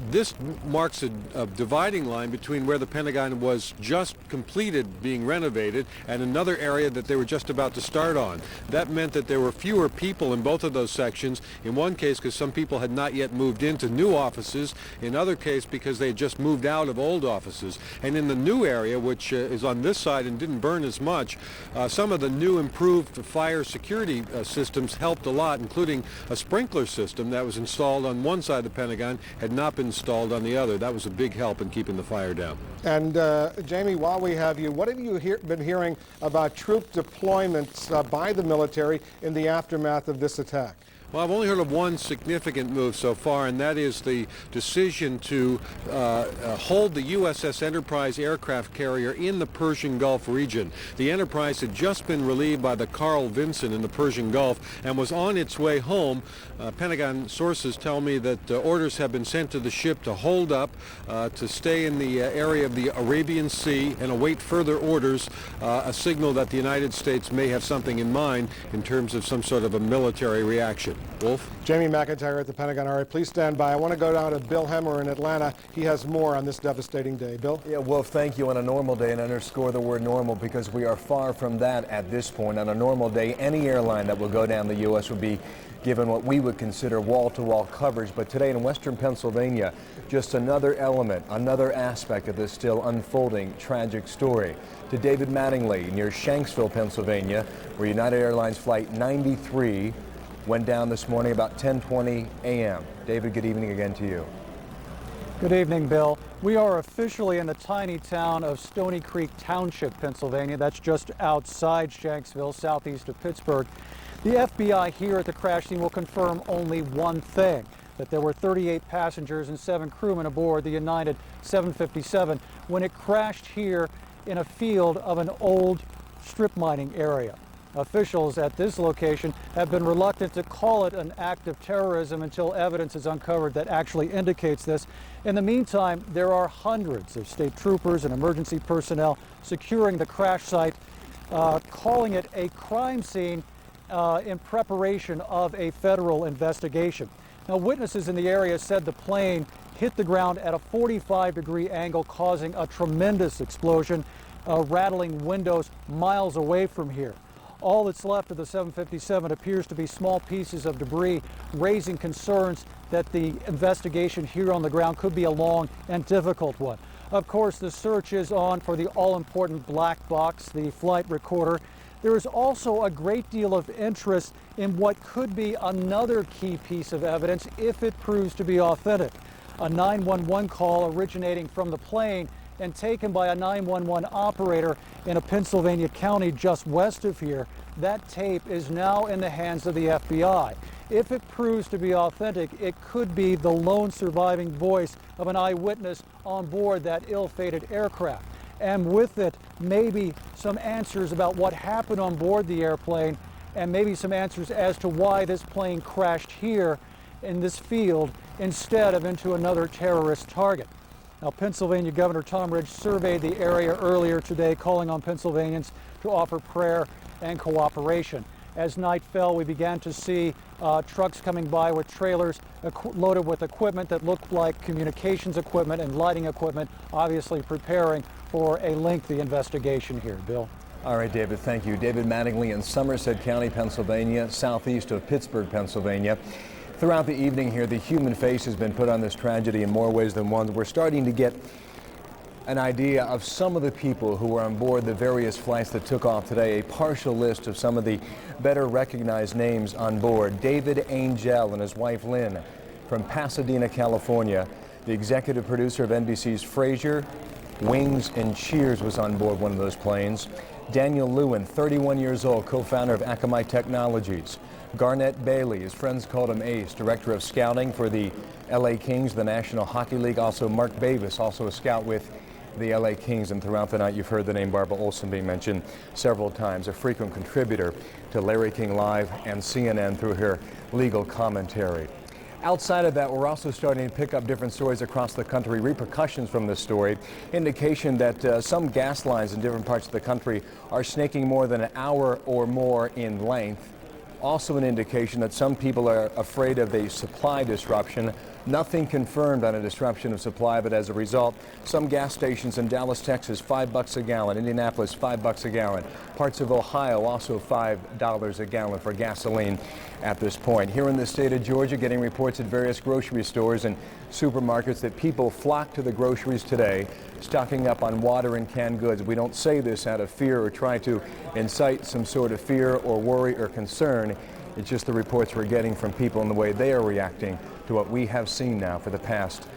this marks a dividing line between where the Pentagon was just completed being renovated and another area that they were just about to start on. That meant that there were fewer people in both of those sections. In one case, because some people had not yet moved into new offices. In other case, because they had just moved out of old offices. And in the new area, which is on this side and didn't burn as much, some of the new improved fire security systems helped a lot, including a sprinkler system that was installed on one side of the Pentagon, had not been installed on the other. That was a big help in keeping the fire down. And Jamie, while we have you, what have you been hearing about troop deployments by the military in the aftermath of this attack? Well, I've only heard of one significant move so far, and that is the decision to hold the USS Enterprise aircraft carrier in the Persian Gulf region. The Enterprise had just been relieved by the Carl Vinson in the Persian Gulf and was on its way home. Pentagon sources tell me that orders have been sent to the ship to hold up, to stay in the area of the Arabian Sea and await further orders, a signal that the United States may have something in mind in terms of some sort of a military reaction. Wolf? Jamie McIntyre at the Pentagon. All right, please stand by. I want to go down to Bill Hemmer in Atlanta. He has more on this devastating day. Bill? Yeah, Wolf, thank you. On a normal day, and underscore the word normal because we are far from that at this point. On a normal day, any airline that will go down the U.S. would be given what we would consider wall-to-wall coverage. But today in western Pennsylvania, just another element, another aspect of this still unfolding tragic story. To David Mattingly near Shanksville, Pennsylvania, where United Airlines Flight 93 went down this morning about 10:20 a.m. David, good evening again to you. Good evening, Bill. We are officially in the tiny town of Stony Creek Township, Pennsylvania. That's just outside Shanksville, southeast of Pittsburgh. The FBI here at the crash scene will confirm only one thing, that there were 38 passengers and 7 crewmen aboard the United 757 when it crashed here in a field of an old strip mining area. Officials at this location have been reluctant to call it an act of terrorism until evidence is uncovered that actually indicates this. In the meantime, there are hundreds of state troopers and emergency personnel securing the crash site, calling it a crime scene in preparation of a federal investigation. Now, witnesses in the area said the plane hit the ground at a 45-degree angle, causing a tremendous explosion, rattling windows miles away from here. All that's left of the 757 appears to be small pieces of debris, raising concerns that the investigation here on the ground could be a long and difficult one. Of course, the search is on for the all-important black box, the flight recorder. There is also a great deal of interest in what could be another key piece of evidence if it proves to be authentic. A 911 call originating from the plane and taken by a 911 operator in a Pennsylvania county just west of here. That tape is now in the hands of the FBI. If it proves to be authentic, it could be the lone surviving voice of an eyewitness on board that ill-fated aircraft. And with it, maybe some answers about what happened on board the airplane, and maybe some answers as to why this plane crashed here in this field instead of into another terrorist target. Now, Pennsylvania Governor Tom Ridge surveyed the area earlier today, calling on Pennsylvanians to offer prayer and cooperation. As night fell, we began to see trucks coming by with trailers loaded with equipment that looked like communications equipment and lighting equipment, obviously preparing for a lengthy investigation here. Bill? All right, David, thank you. David Mattingly in Somerset County, Pennsylvania, southeast of Pittsburgh, Pennsylvania. Throughout the evening here, the human face has been put on this tragedy in more ways than one. We're starting to get an idea of some of the people who were on board the various flights that took off today. A partial list of some of the better recognized names on board. David Angel and his wife Lynn from Pasadena, California. The executive producer of NBC's Frasier, Wings, and Cheers was on board one of those planes. Daniel Lewin, 31 years old, co-founder of Akamai Technologies. Garnett Bailey, his friends called him Ace, director of scouting for the LA Kings, the National Hockey League. Also Mark Bavis, also a scout with the LA Kings, and throughout the night you've heard the name Barbara Olson being mentioned several times, a frequent contributor to Larry King Live and CNN through her legal commentary. Outside of that, we're also starting to pick up different stories across the country, repercussions from this story, indication that some gas lines in different parts of the country are snaking more than an hour or more in length. Also an indication that some people are afraid of a supply disruption. Nothing confirmed on a disruption of supply, but as a result, some gas stations in Dallas, Texas, $5 a gallon. Indianapolis, $5 a gallon. Parts of Ohio, also $5 a gallon for gasoline at this point. Here in the state of Georgia, getting reports at various grocery stores and supermarkets that people flock to the groceries today, stocking up on water and canned goods. We don't say this out of fear or try to incite some sort of fear or worry or concern. It's just the reports we're getting from people and the way they are reacting to what we have seen now for the past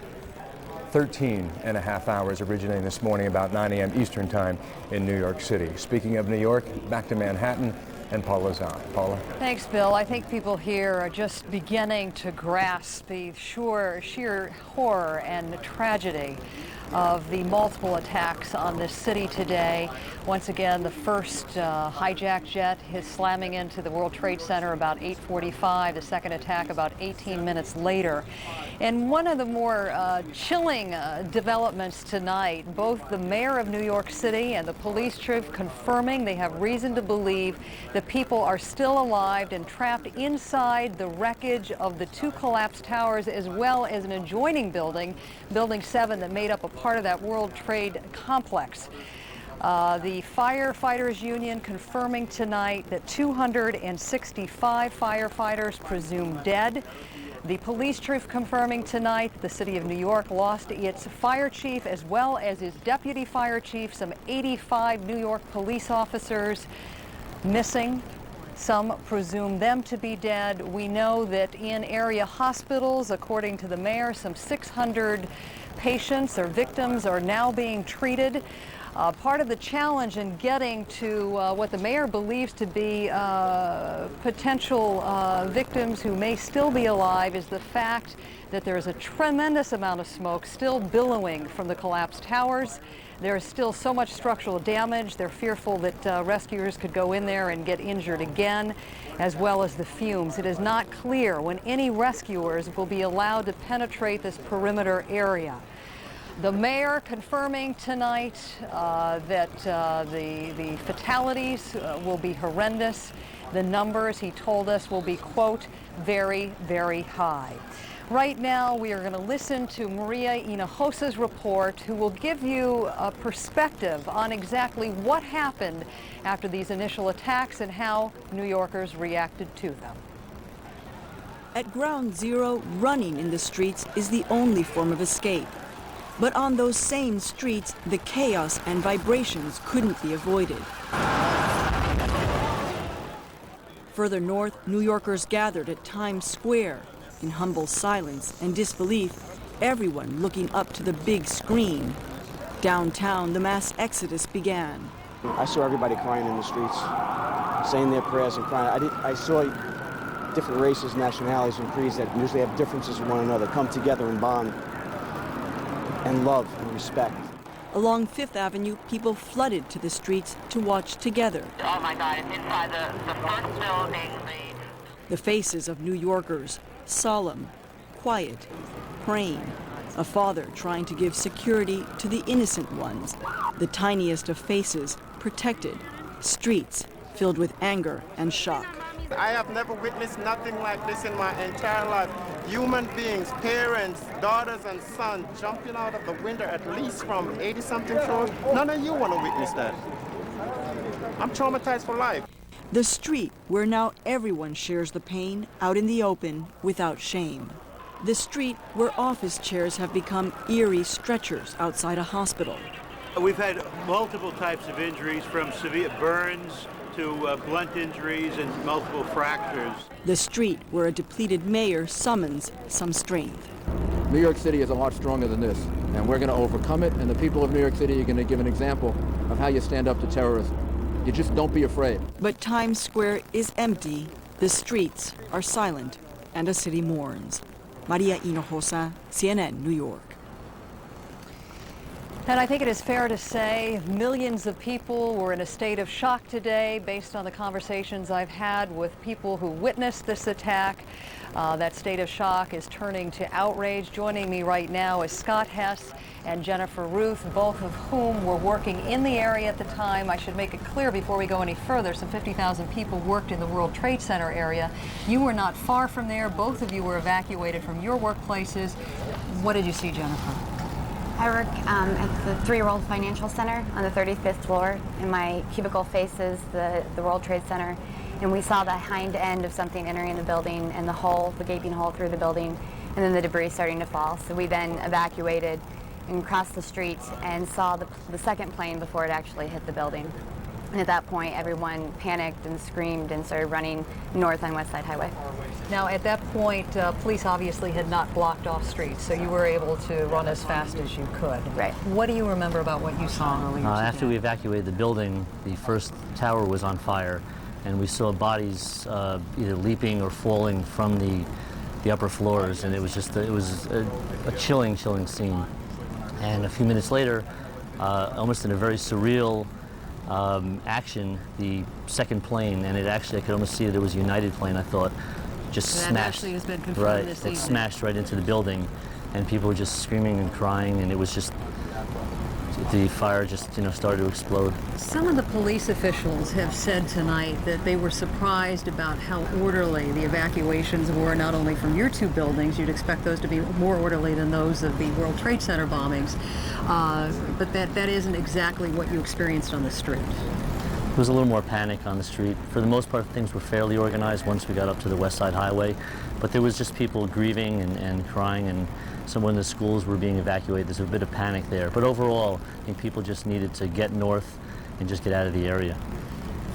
13 and a half hours, originating this morning about 9 a.m. Eastern Time in New York City. Speaking of New York, back to Manhattan and Paula Zahn. Paula? Thanks, Bill. I think people here are just beginning to grasp the sheer horror and the tragedy of the multiple attacks on this city today. Once again, the first hijacked jet is slamming into the World Trade Center about 8:45. The second attack about 18 minutes later. And one of the more chilling developments tonight, both the mayor of New York City and the police chief confirming they have reason to believe the people are still alive and trapped inside the wreckage of the two collapsed towers, as well as an adjoining building, Building 7, that made up a part of that World Trade complex. The Firefighters Union confirming tonight that 265 firefighters presumed dead. The police chief confirming tonight the city of New York lost its fire chief as well as its deputy fire chief. Some 85 New York police officers missing. Some presume them to be dead. We know that in area hospitals, according to the mayor, some 600 patients or victims are now being treated. Part of the challenge in getting to what the mayor believes to be potential victims who may still be alive is the fact that there is a tremendous amount of smoke still billowing from the collapsed towers. There is still so much structural damage. They're fearful that rescuers could go in there and get injured again, as well as the fumes. It is not clear when any rescuers will be allowed to penetrate this perimeter area. The mayor confirming tonight that the fatalities will be horrendous. The numbers, he told us, will be, quote, very, very high. Right now, we are going to listen to Maria Hinojosa's report, who will give you a perspective on exactly what happened after these initial attacks and how New Yorkers reacted to them. At Ground Zero, running in the streets is the only form of escape. But on those same streets, the chaos and vibrations couldn't be avoided. Further north, New Yorkers gathered at Times Square. In humble silence and disbelief, everyone looking up to the big screen. Downtown, the mass exodus began. I saw everybody crying in the streets, saying their prayers and crying. I saw different races, nationalities, and creeds that usually have differences with one another come together and bond and love and respect. Along Fifth Avenue, people flooded to the streets to watch together. Oh my God, it's inside the first building. The faces of New Yorkers, solemn, quiet, praying. A father trying to give security to the innocent ones. The tiniest of faces, protected. Streets filled with anger and shock. I have never witnessed nothing like this in my entire life. Human beings, parents, daughters and sons jumping out of the window at least from 80-something floors. None of you want to witness that. I'm traumatized for life. The street where now everyone shares the pain out in the open without shame. the street where office chairs have become eerie stretchers outside a hospital. We've had multiple types of injuries, from severe burns to blunt injuries and multiple fractures. The street where a depleted mayor summons some strength. New York City is a lot stronger than this, and we're going to overcome it, and the people of New York City are going to give an example of how you stand up to terrorism. You just don't be afraid. But Times Square is empty, the streets are silent, and a city mourns. Maria Hinojosa, CNN, New York. And I think it is fair to say millions of people were in a state of shock today based on the conversations I've had with people who witnessed this attack. That state of shock is turning to outrage. Joining me right now is Scott Hess and Jennifer Ruth, both of whom were working in the area at the time. I should make it clear before we go any further, some 50,000 people worked in the World Trade Center area. You were not far from there. Both of you were evacuated from your workplaces. What did you see, Jennifer? I work at the Three World Financial Center on the 35th floor, and my cubicle faces the World Trade Center. And we saw the hind end of something entering the building and the hole, the gaping hole through the building, and then the debris starting to fall. So we then evacuated and crossed the street and saw the second plane before it actually hit the building. And at that point, everyone panicked and screamed and started running north on West Side Highway. Now, at that point, police obviously had not blocked off streets, so you were able to run as fast as you could. Right. What do you remember about what you saw earlier today? After we evacuated the building, the first tower was on fire, and we saw bodies either leaping or falling from the upper floors, and it was just a chilling scene. And a few minutes later, almost in a very surreal action, the second plane, and it actually, I could almost see that it was a United plane, I thought, just that smashed. Actually has been confirmed right, this it evening. smashed right into the building, and people were just screaming and crying, and it was just, the fire just, started to explode. Some of the police officials have said tonight that they were surprised about how orderly the evacuations were, not only from your two buildings. You'd expect those to be more orderly than those of the World Trade Center bombings, but that isn't exactly what you experienced on the street. There was a little more panic on the street. For the most part, things were fairly organized once we got up to the West Side Highway, but there was just people grieving and crying, and some of the schools were being evacuated. There's a bit of panic there, but overall, I think people just needed to get north and just get out of the area.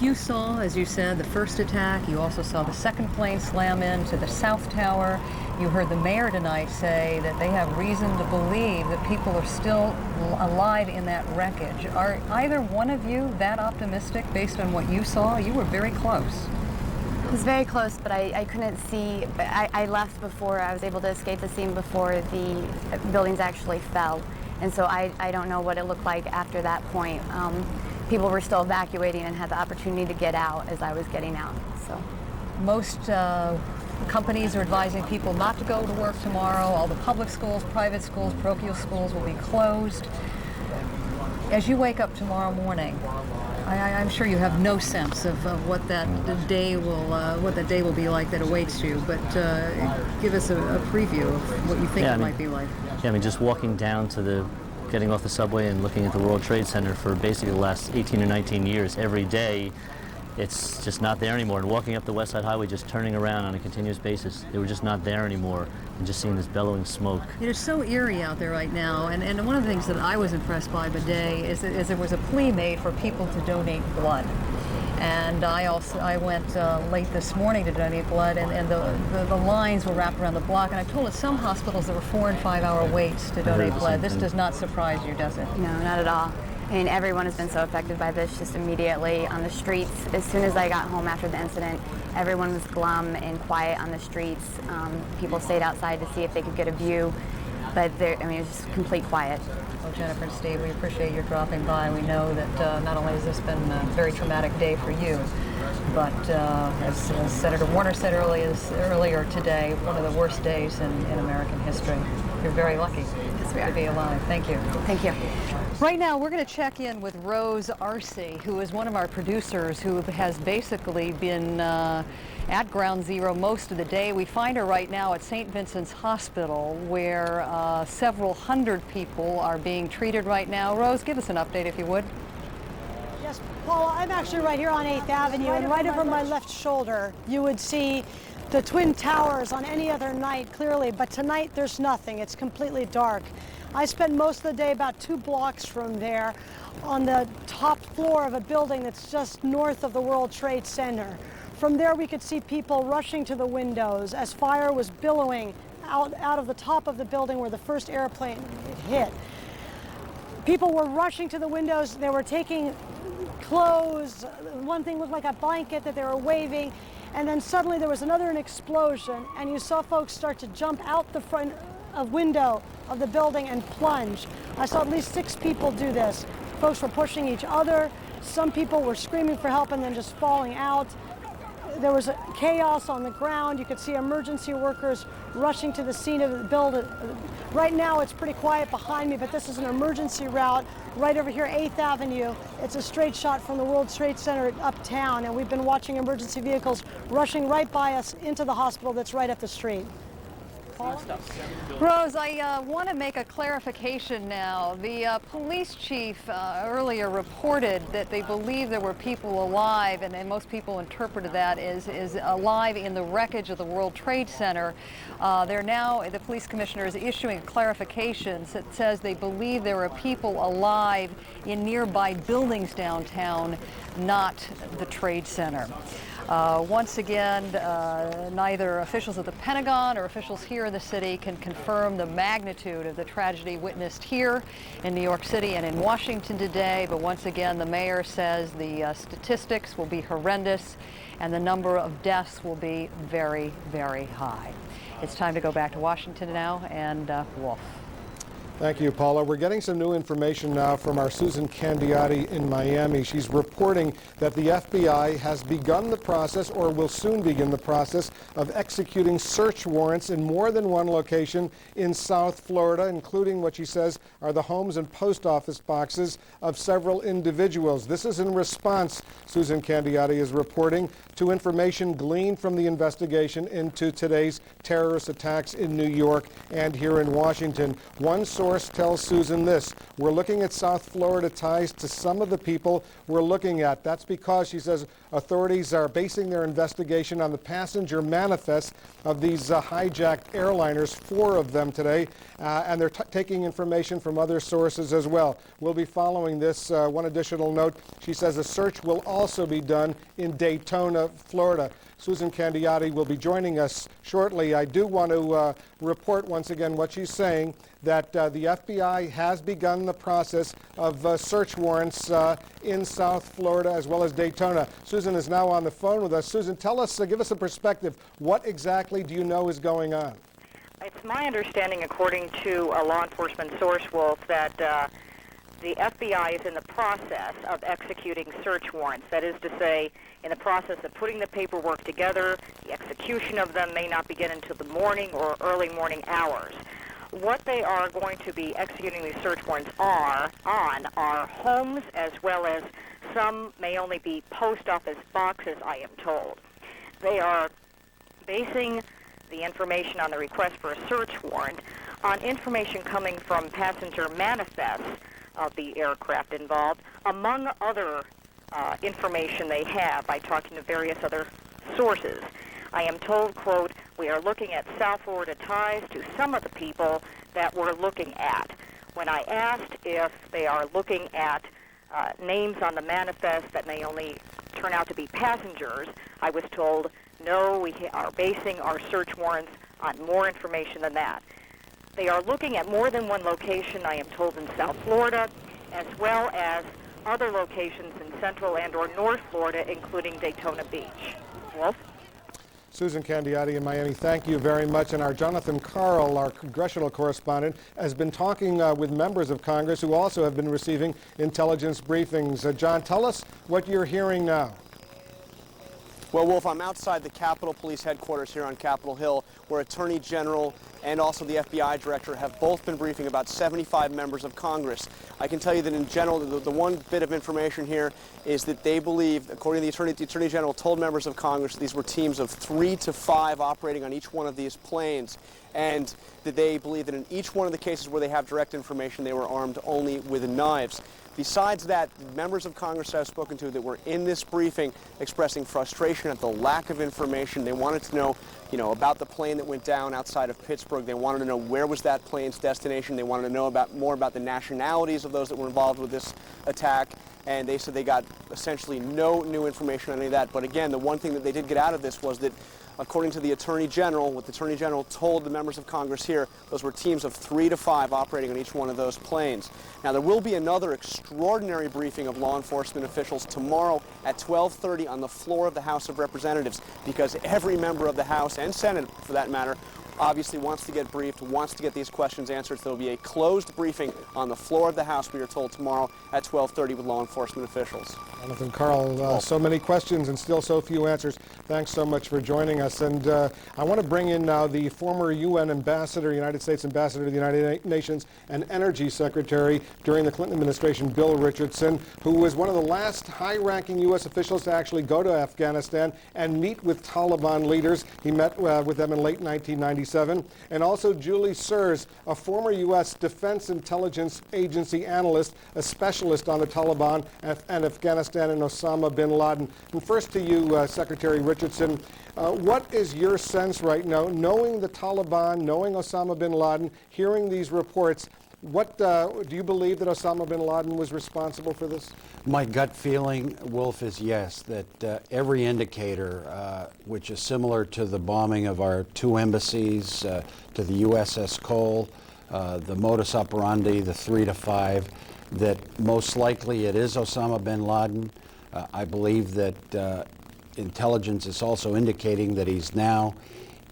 You saw, as you said, the first attack. You also saw the second plane slam into the South Tower. You heard the mayor tonight say that they have reason to believe that people are still alive in that wreckage. Are either one of you that optimistic based on what you saw? You were very close. It was very close, but I couldn't see. I left before I was able to escape the scene before the buildings actually fell. And so I don't know what it looked like after that point. People were still evacuating and had the opportunity to get out as I was getting out. So most companies are advising people not to go to work tomorrow. All the public schools, private schools, parochial schools will be closed. As you wake up tomorrow morning, I'm sure you have no sense of what that day will be like that awaits you. But give us a preview of what you think it might be like. Yeah, just walking down to getting off the subway and looking at the World Trade Center for basically the last 18 or 19 years, every day, it's just not there anymore. And walking up the West Side Highway, just turning around on a continuous basis, they were just not there anymore, and just seeing this bellowing smoke. It is so eerie out there right now, and one of the things that I was impressed by today is there was a plea made for people to donate blood. And I went late this morning to donate blood, and the lines were wrapped around the block. And I told at some hospitals there were 4- and 5-hour waits to donate blood. This does not surprise you, does it? No, not at all. I mean, everyone has been so affected by this just immediately on the streets. As soon as I got home after the incident, everyone was glum and quiet on the streets. People stayed outside to see if they could get a view, but it was just complete quiet. Well, Jennifer and Steve, we appreciate your dropping by. We know that not only has this been a very traumatic day for you, but as Senator Warner said earlier today, one of the worst days in American history. You're very lucky to be alive. Thank you. Thank you. Right now, we're going to check in with Rose Arce, who is one of our producers who has basically been at Ground Zero most of the day. We find her right now at St. Vincent's Hospital, where several hundred people are being treated right now. Rose, give us an update if you would. Yes, Paula, I'm actually right here on 8th Avenue, and right over my left shoulder, you would see the Twin Towers on any other night, clearly, but tonight there's nothing. It's completely dark. I spent most of the day about 2 blocks from there on the top floor of a building that's just north of the World Trade Center. From there we could see people rushing to the windows as fire was billowing out of the top of the building where the first airplane hit. People were rushing to the windows. They were taking clothes. One thing looked like a blanket that they were waving. And then suddenly there was an explosion, and you saw folks start to jump out the front window of the building and plunge. I saw at least 6 people do this. Folks were pushing each other. Some people were screaming for help and then just falling out. There was chaos on the ground. You could see emergency workers rushing to the scene of the building. Right now it's pretty quiet behind me, but this is an emergency route right over here, 8th Avenue. It's a straight shot from the World Trade Center uptown, and we've been watching emergency vehicles rushing right by us into the hospital that's right up the street. Rose, I want to make a clarification now. The police chief earlier reported that they believe there were people alive, and most people interpreted that as alive in the wreckage of the World Trade Center. The police commissioner is issuing a clarification that says they believe there are people alive in nearby buildings downtown, not the Trade Center. Once again, neither officials at the Pentagon or officials here in the city can confirm the magnitude of the tragedy witnessed here in New York City and in Washington today. But once again, the mayor says the statistics will be horrendous and the number of deaths will be very, very high. It's time to go back to Washington now, and Wolf. Thank you, Paula. We're getting some new information now from our Susan Candiotti in Miami. She's reporting that the FBI has begun the process, or will soon begin the process, of executing search warrants in more than one location in South Florida, including what she says are the homes and post office boxes of several individuals. This is in response, Susan Candiotti is reporting, to information gleaned from the investigation into today's terrorist attacks in New York and here in Washington. One source tells Susan this: we're looking at South Florida ties to some of the people we're looking at. That's because, she says, authorities are basing their investigation on the passenger manifests of these hijacked airliners, 4 of them today, and they're taking information from other sources as well. We'll be following this. One additional note, she says a search will also be done in Daytona, Florida. Susan Candiotti will be joining us shortly. I do want to report once again what she's saying, that the FBI has begun the process of search warrants in South Florida as well as Daytona. Susan is now on the phone with us. Susan, tell us, give us a perspective. What exactly do you know is going on? It's my understanding, according to a law enforcement source, Wolf, that the FBI is in the process of executing search warrants. That is to say, in the process of putting the paperwork together. The execution of them may not begin until the morning or early morning hours. What they are going to be executing these search warrants are homes, as well as some may only be post office boxes, I am told. They are basing the information on the request for a search warrant on information coming from passenger manifests of the aircraft involved, among other information they have by talking to various other sources. I am told, quote, we are looking at South Florida ties to some of the people that we're looking at. When I asked if they are looking at names on the manifest that may only turn out to be passengers, I was told, no, we are basing our search warrants on more information than that. They are looking at more than one location, I am told, in South Florida, as well as other locations in Central and or North Florida, including Daytona Beach. Wolf? Susan Candiotti in Miami, thank you very much. And our Jonathan Karl, our congressional correspondent, has been talking with members of Congress who also have been receiving intelligence briefings. John, tell us what you're hearing now. Well, Wolf, I'm outside the Capitol Police headquarters here on Capitol Hill, where Attorney General and also the FBI Director have both been briefing about 75 members of Congress. I can tell you that in general, the one bit of information here is that they believe, according to the Attorney General told members of Congress, these were teams of 3 to 5 operating on each one of these planes, and that they believe that in each one of the cases where they have direct information, they were armed only with knives. Besides that, members of Congress I've spoken to that were in this briefing expressing frustration at the lack of information. They wanted to know about the plane that went down outside of Pittsburgh. They wanted to know where was that plane's destination. They wanted to know more about the nationalities of those that were involved with this attack. And they said they got essentially no new information on any of that. But again, the one thing that they did get out of this was that, according to the Attorney General, what the Attorney General told the members of Congress here, those were teams of 3 to 5 operating on each one of those planes. Now, there will be another extraordinary briefing of law enforcement officials tomorrow at 12:30 on the floor of the House of Representatives, because every member of the House and Senate, for that matter, obviously wants to get briefed, wants to get these questions answered. So there will be a closed briefing on the floor of the House, we are told, tomorrow at 12:30 with law enforcement officials. Jonathan Karl, so many questions and still so few answers. Thanks so much for joining us. And I want to bring in now the former UN ambassador, United States ambassador to the United Nations and Energy Secretary during the Clinton administration, Bill Richardson, who was one of the last high-ranking U.S. officials to actually go to Afghanistan and meet with Taliban leaders. He met with them in late 1997. And also Julie Serz, a former U.S. Defense Intelligence Agency analyst, a specialist on the Taliban and Afghanistan and Osama bin Laden. And first to you, Secretary Richardson, what is your sense right now, knowing the Taliban, knowing Osama bin Laden, hearing these reports, what do you believe that Osama bin Laden was responsible for this? My gut feeling, Wolf, is yes, that every indicator, which is similar to the bombing of our 2 embassies, to the USS Cole, the modus operandi, the 3 to 5, that most likely it is Osama bin Laden. I believe that intelligence is also indicating that he's now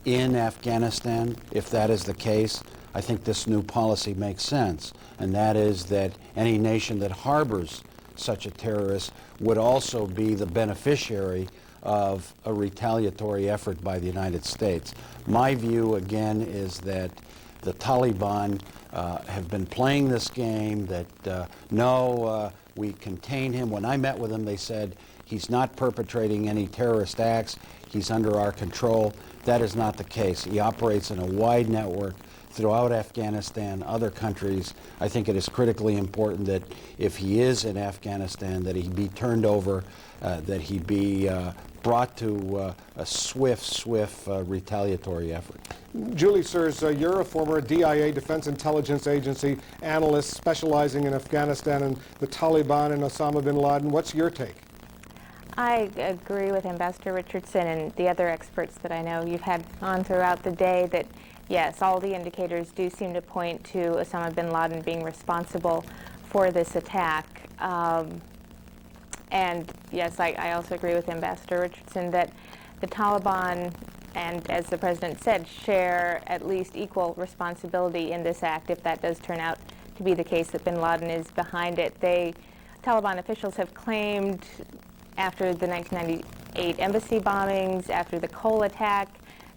in Afghanistan. If that is the case, I think this new policy makes sense, and that is that any nation that harbors such a terrorist would also be the beneficiary of a retaliatory effort by the United States. My view, again, is that the Taliban have been playing this game, that we contain him. When I met with them, they said he's not perpetrating any terrorist acts, he's under our control. That is not the case. He operates in a wide network throughout Afghanistan, other countries. I think it is critically important that if he is in Afghanistan, that he be turned over, that he be brought to a swift retaliatory effort. Julie Serz, you're a former DIA, Defense Intelligence Agency analyst specializing in Afghanistan and the Taliban and Osama bin Laden. What's your take? I agree with Ambassador Richardson and the other experts that I know you've had on throughout the day that, yes, all the indicators do seem to point to Osama bin Laden being responsible for this attack. And yes, I also agree with Ambassador Richardson that the Taliban, and as the President said, share at least equal responsibility in this act if that does turn out to be the case that bin Laden is behind it. Taliban officials have claimed after the 1998 embassy bombings, after the Cole attack,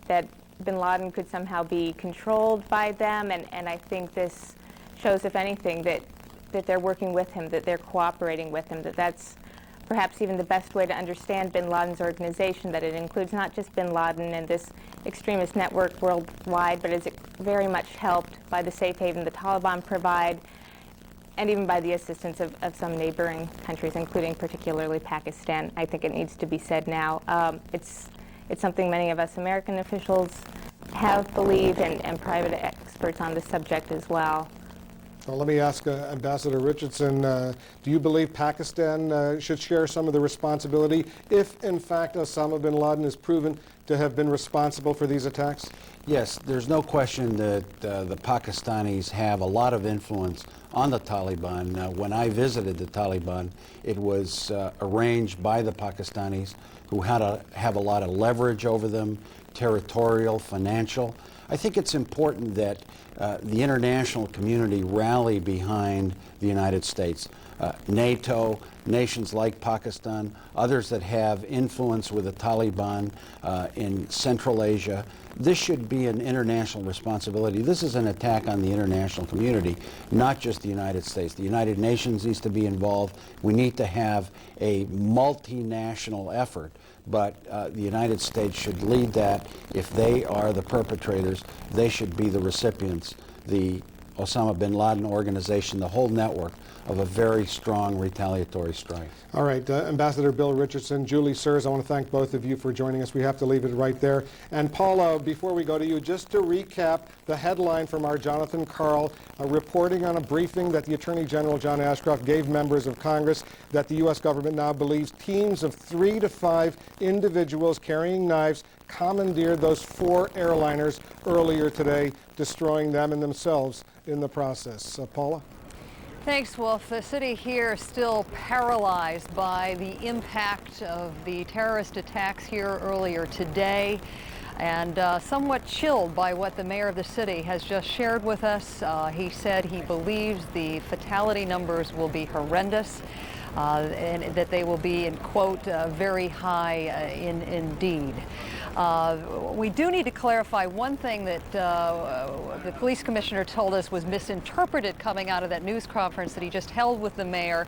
that bin Laden could somehow be controlled by them, and I think this shows, if anything, that they're working with him, that they're cooperating with him, that's perhaps even the best way to understand bin Laden's organization, that it includes not just bin Laden and this extremist network worldwide, but is very much helped by the safe haven the Taliban provide, and even by the assistance of some neighboring countries, including particularly Pakistan. I think it needs to be said now. It's something many of us American officials have believed, and private experts on the subject as well. Well, let me ask Ambassador Richardson, do you believe Pakistan should share some of the responsibility if, in fact, Osama bin Laden is proven to have been responsible for these attacks? Yes, there's no question that the Pakistanis have a lot of influence on the Taliban. When I visited the Taliban, it was arranged by the Pakistanis, who have a lot of leverage over them, territorial, financial. I think it's important that the international community rally behind the United States. NATO, nations like Pakistan, others that have influence with the Taliban in Central Asia. This should be an international responsibility. This is an attack on the international community, not just the United States. The United Nations needs to be involved. We need to have a multinational effort, but the United States should lead that. If they are the perpetrators, they should be the recipients. The Osama bin Laden organization, the whole network of a very strong retaliatory strike. All right, Ambassador Bill Richardson, Julie Sears, I want to thank both of you for joining us. We have to leave it right there. And Paula, before we go to you, just to recap the headline from our Jonathan Karl, reporting on a briefing that the Attorney General John Ashcroft gave members of Congress that the U.S. government now believes teams of 3 to 5 individuals carrying knives commandeered those 4 airliners earlier today, destroying them and themselves in the process. Paula? Thanks, Wolf. The city here is still paralyzed by the impact of the terrorist attacks here earlier today, and somewhat chilled by what the mayor of the city has just shared with us. He said he believes the fatality numbers will be horrendous, and that they will be, in quote, very high indeed. We do need to clarify one thing that the police commissioner told us was misinterpreted coming out of that news conference that he just held with the mayor.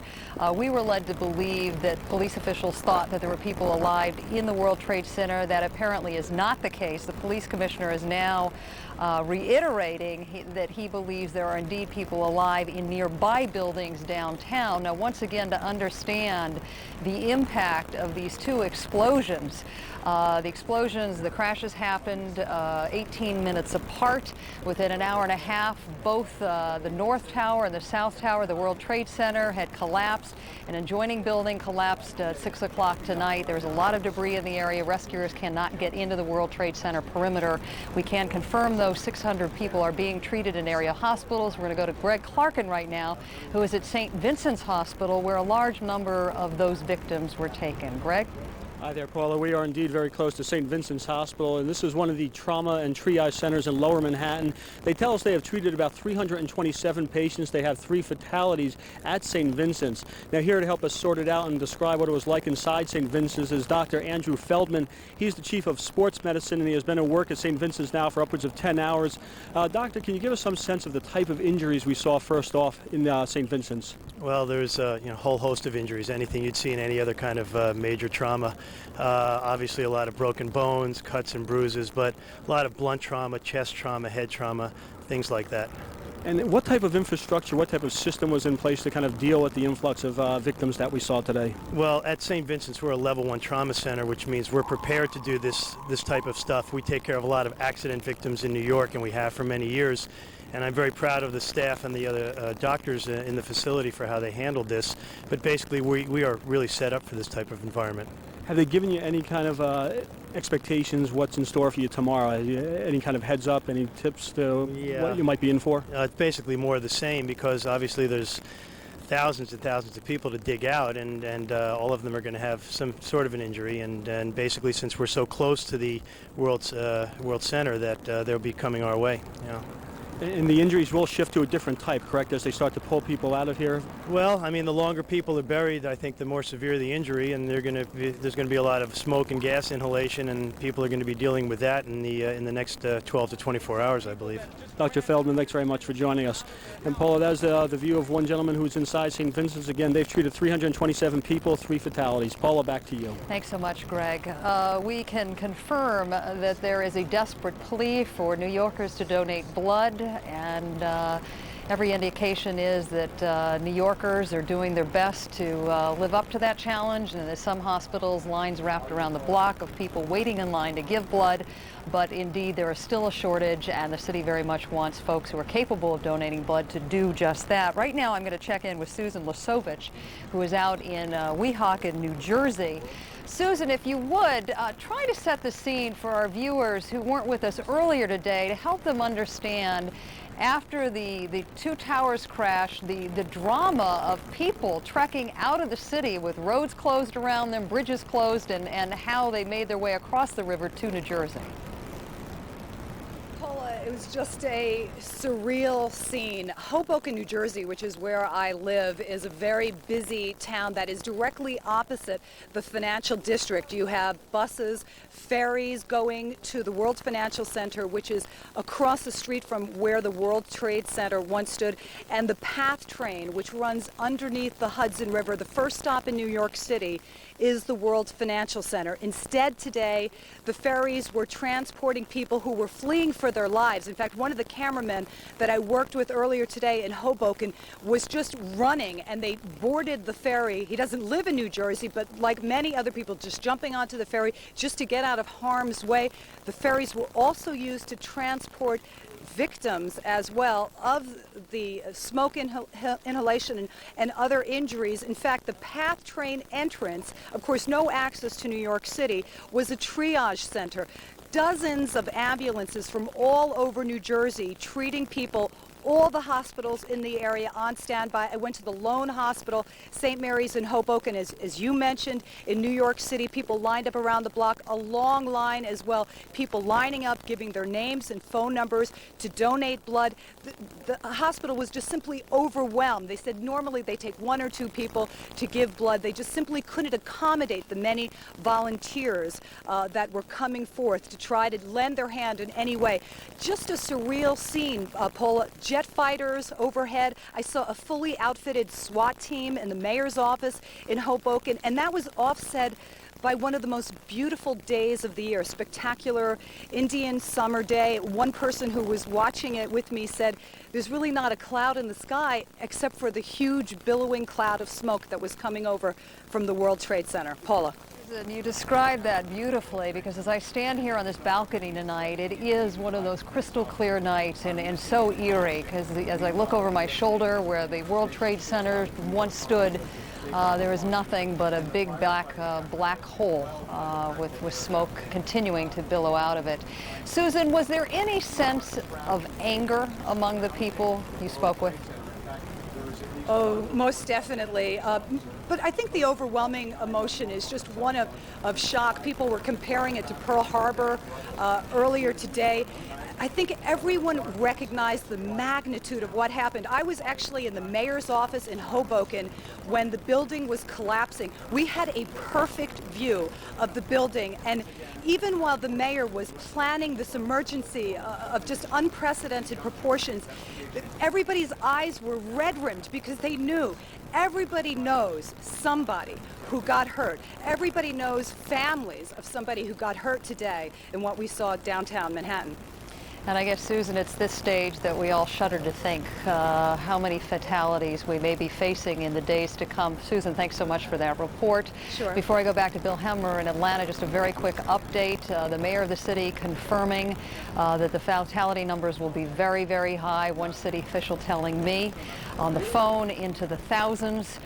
We were led to believe that police officials thought that there were people alive in the World Trade Center. That apparently is not the case. The police commissioner is now reiterating that he believes there are indeed people alive in nearby buildings downtown. Now, once again, to understand the impact of these 2 explosions, the crashes happened 18 minutes apart. Within an hour and a half, both the North Tower and the South Tower, the World Trade Center, had collapsed. An adjoining building collapsed at 6 o'clock tonight. There's a lot of debris in the area. Rescuers cannot get into the World Trade Center perimeter. We can confirm, though, 600 people are being treated in area hospitals. We're going to go to Greg Clarkin right now, who is at St. Vincent's Hospital, where a large number of those victims were taken. Greg? Hi there, Paula. We are indeed very close to St. Vincent's Hospital, and this is one of the trauma and triage centers in Lower Manhattan. They tell us they have treated about 327 patients. They have 3 fatalities at St. Vincent's. Now, here to help us sort it out and describe what it was like inside St. Vincent's is Dr. Andrew Feldman. He's the chief of sports medicine, and he has been at work at St. Vincent's now for upwards of 10 hours. Doctor, can you give us some sense of the type of injuries we saw first off in St. Vincent's? Well, there's a whole host of injuries, anything you'd see in any other kind of major trauma. Obviously a lot of broken bones, cuts and bruises, but a lot of blunt trauma, chest trauma, head trauma, things like that. And what type of infrastructure, what type of system was in place to kind of deal with the influx of victims that we saw today? Well, at St. Vincent's, we're a level 1 trauma center, which means we're prepared to do this type of stuff. We take care of a lot of accident victims in New York, and we have for many years. And I'm very proud of the staff and the other doctors in the facility for how they handled this. But basically, we are really set up for this type of environment. Have they given you any kind of expectations, what's in store for you tomorrow? Any kind of heads up, any tips to what you might be in for? It's basically more of the same, because obviously there's thousands and thousands of people to dig out, and all of them are going to have some sort of an injury. And basically, since we're so close to the World Center, that they'll be coming our way. And the injuries will shift to a different type, correct, as they start to pull people out of here? Well, I mean, the longer people are buried, I think the more severe the injury, and there's going to be a lot of smoke and gas inhalation, and people are going to be dealing with that in the next 12 to 24 hours, I believe. Dr. Feldman, thanks very much for joining us. And Paula, that's the view of one gentleman who's inside St. Vincent's. Again, they've treated 327 people, 3 fatalities. Paula, back to you. Thanks so much, Greg. We can confirm that there is a desperate plea for New Yorkers to donate blood, and every indication is that New Yorkers are doing their best to live up to that challenge. And there's some hospitals, lines wrapped around the block of people waiting in line to give blood. But indeed, there is still a shortage, and the city very much wants folks who are capable of donating blood to do just that. Right now, I'm going to check in with Susan Lasovich, who is out in Weehawken, New Jersey. Susan, if you would, try to set the scene for our viewers who weren't with us earlier today to help them understand, after the 2 towers crash, the drama of people trekking out of the city with roads closed around them, bridges closed, and how they made their way across the river to New Jersey. It was just a surreal scene. Hoboken, New Jersey, which is where I live, is a very busy town that is directly opposite the financial district. You have buses, ferries going to the World Financial Center, which is across the street from where the World Trade Center once stood, and the PATH train, which runs underneath the Hudson River. The first stop in New York City is the World Financial Center. Instead, today, the ferries were transporting people who were fleeing for their lives. lives. In fact, one of the cameramen that I worked with earlier today in Hoboken was just running, and they boarded the ferry. He doesn't live in New Jersey, but like many other people, just jumping onto the ferry just to get out of harm's way. The ferries were also used to transport victims as well of the smoke inhalation and other injuries. In fact, the PATH train entrance, of course, no access to New York City, was a triage center. Dozens of ambulances from all over New Jersey treating people, all the hospitals in the area on standby. I went to the Lone Hospital, St. Mary's in Hoboken, as you mentioned. In New York City, people lined up around the block, a long line as well. People lining up, giving their names and phone numbers to donate blood. The hospital was just simply overwhelmed. They said normally they take 1 or 2 people to give blood. They just simply couldn't accommodate the many volunteers that were coming forth to try to lend their hand in any way. Just a surreal scene, Paula. Jet fighters overhead. I saw a fully outfitted SWAT team in the mayor's office in Hoboken, and that was offset by one of the most beautiful days of the year, spectacular Indian summer day. One person who was watching it with me said there's really not a cloud in the sky except for the huge billowing cloud of smoke that was coming over from the World Trade Center. Paula. And you described that beautifully, because as I stand here on this balcony tonight, it is one of those crystal clear nights and so eerie, because as I look over my shoulder where the World Trade Center once stood, there is nothing but a big black hole with smoke continuing to billow out of it. Susan, was there any sense of anger among the people you spoke with? Oh, most definitely. But I think the overwhelming emotion is just one of shock. People were comparing it to Pearl Harbor earlier today. I think everyone recognized the magnitude of what happened. I was actually in the mayor's office in Hoboken when the building was collapsing. We had a perfect view of the building, and even while the mayor was planning this emergency of just unprecedented proportions, everybody's eyes were red-rimmed because they knew. Everybody knows somebody who got hurt. Everybody knows families of somebody who got hurt today in what we saw downtown Manhattan. And I guess, Susan, it's this stage that we all shudder to think how many fatalities we may be facing in the days to come. Susan, thanks so much for that report. Sure. Before I go back to Bill Hemmer in Atlanta, just a very quick update. The mayor of the city confirming that the fatality numbers will be very, very high. One city official telling me on the phone into the thousands.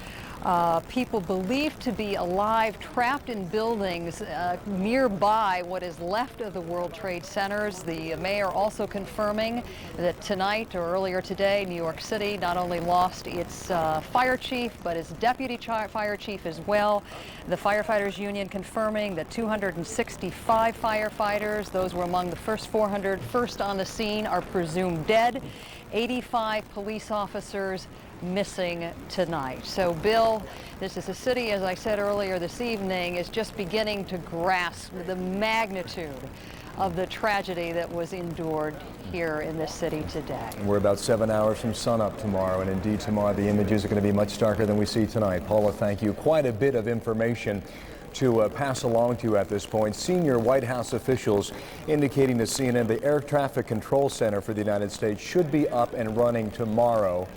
People believed to be alive, trapped in buildings nearby what is left of the World Trade Centers. The mayor also confirming that tonight or earlier today, New York City not only lost its fire chief, but its deputy fire chief as well. The firefighters union confirming that 265 firefighters, those were among the first 400 first on the scene, are presumed dead. 85 police officers missing tonight. So, Bill, this is a city, as I said earlier this evening, is just beginning to grasp the magnitude of the tragedy that was endured here in this city today. We're about 7 hours from sunup tomorrow, and indeed tomorrow the images are going to be much darker than we see tonight. Paula, thank you. Quite a bit of information to pass along to you at this point. Senior White House officials indicating to CNN the Air Traffic Control Center for the United States should be up and running tomorrow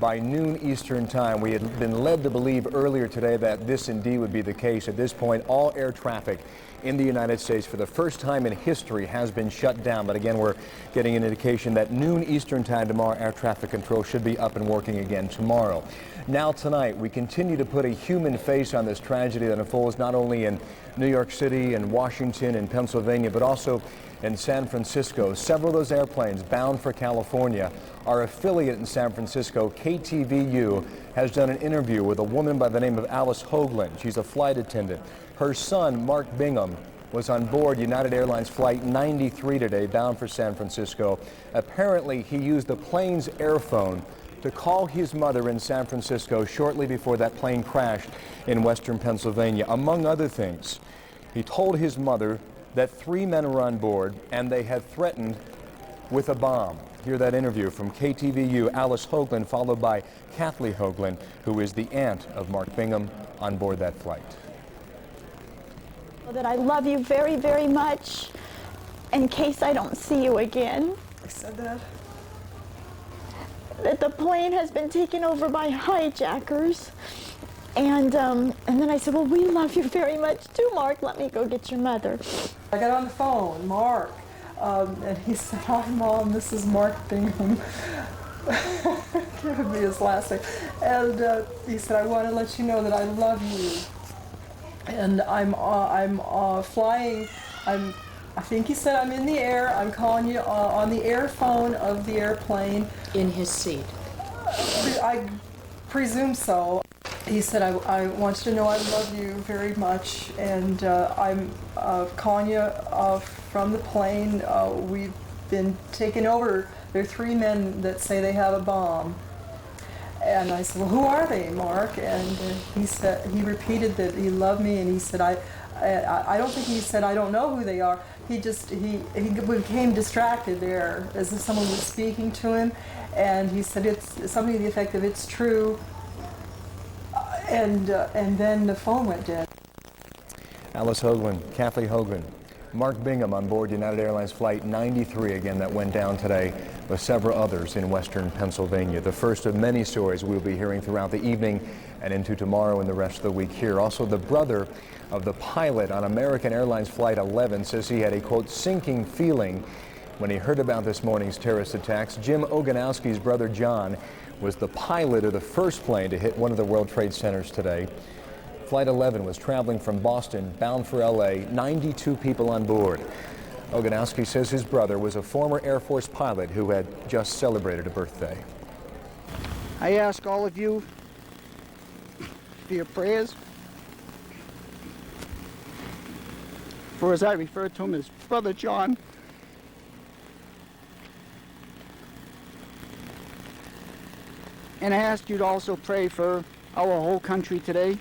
by noon Eastern time. We had been led to believe earlier today that this indeed would be the case. At this point, all air traffic in the United States for the first time in history has been shut down. But again, we're getting an indication that noon Eastern time tomorrow, air traffic control should be up and working again tomorrow. Now tonight, we continue to put a human face on this tragedy that unfolds not only in New York City and Washington and Pennsylvania, but also in San Francisco. Several of those airplanes bound for California. Our affiliate in San Francisco, KTVU, has done an interview with a woman by the name of Alice Hoagland. She's a flight attendant. Her son, Mark Bingham, was on board United Airlines Flight 93 today, bound for San Francisco. Apparently, he used the plane's airphone to call his mother in San Francisco shortly before that plane crashed in western Pennsylvania. Among other things, he told his mother that 3 men were on board and they had threatened with a bomb. Hear that interview from KTVU, Alice Hoagland, followed by Kathleen Hoagland, who is the aunt of Mark Bingham on board that flight. That I love you very, very much in case I don't see you again. said that? That the plane has been taken over by hijackers. And then I said, well, we love you very much too, Mark. Let me go get your mother. I got on the phone, Mark, and he said, hi, Mom, this is Mark Bingham. Giving me his last name. And he said, I want to let you know that I love you. And I'm flying, I think he said I'm in the air. I'm calling you on the air phone of the airplane. In his seat? I presume so. He said, I want you to know I love you very much, and I'm calling you from the plane. We've been taken over. There are 3 men that say they have a bomb. And I said, well, who are they, Mark? And he repeated that he loved me, and he said, I don't think he said, I don't know who they are. He became distracted there as if someone was speaking to him, and he said, it's something to the effect of, it's true. And then the phone went dead. Alice Hoagland, Kathleen Hoagland, Mark Bingham on board United Airlines Flight 93, again, that went down today, with several others in western Pennsylvania. The first of many stories we'll be hearing throughout the evening and into tomorrow and the rest of the week here. Also, the brother of the pilot on American Airlines Flight 11 says he had a, quote, sinking feeling when he heard about this morning's terrorist attacks. Jim Ogonowski's brother John was the pilot of the first plane to hit one of the World Trade Centers today. Flight 11 was traveling from Boston bound for LA, 92 people on board. Ogonowski says his brother was a former Air Force pilot who had just celebrated a birthday. I ask all of you for your prayers for, as I refer to him, as Brother John. And I ask you to also pray for our whole country today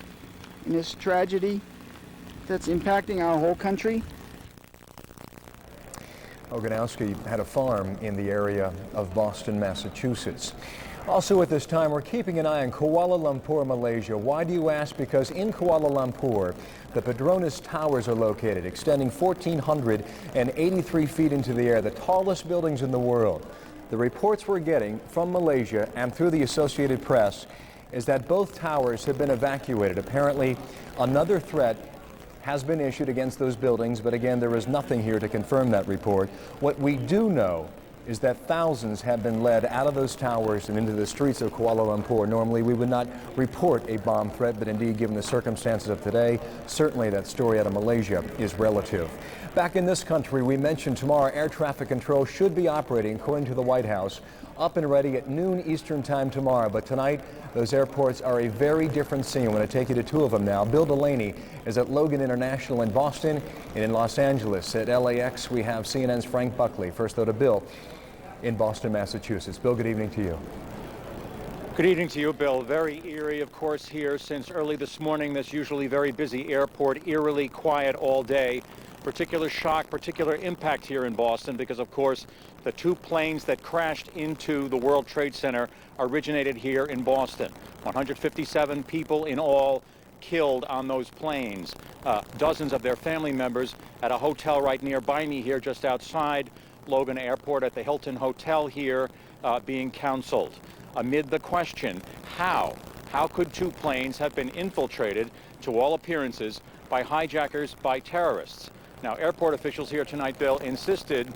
in this tragedy that's impacting our whole country. Ogonowski had a farm in the area of Boston, Massachusetts. Also at this time, we're keeping an eye on Kuala Lumpur, Malaysia. Why do you ask? Because in Kuala Lumpur, the Petronas Towers are located, extending 1,483 feet into the air, the tallest buildings in the world. The reports we're getting from Malaysia and through the Associated Press is that both towers have been evacuated. Apparently, another threat has been issued against those buildings, but again, there is nothing here to confirm that report. What we do know is that thousands have been led out of those towers and into the streets of Kuala Lumpur. Normally, we would not report a bomb threat, but indeed, given the circumstances of today, certainly that story out of Malaysia is relative. Back in this country, we mentioned tomorrow air traffic control should be operating, according to the White House, up and ready at noon Eastern time tomorrow. But tonight, those airports are a very different scene. I'm going to take you to 2 of them now. Bill Delaney is at Logan International in Boston, and in Los Angeles at LAX, we have CNN's Frank Buckley. First, though, to Bill in Boston, Massachusetts. Bill, good evening to you. Good evening to you, Bill. Very eerie, of course, here since early this morning. This usually very busy airport, eerily quiet all day. Particular shock, particular impact here in Boston because, of course, the 2 planes that crashed into the World Trade Center originated here in Boston. 157 people in all killed on those planes. Dozens of their family members at a hotel right nearby me here just outside Logan Airport at the Hilton Hotel here being counseled. Amid the question, how could 2 planes have been infiltrated, to all appearances, by hijackers, by terrorists? Now, airport officials here tonight, Bill, insisted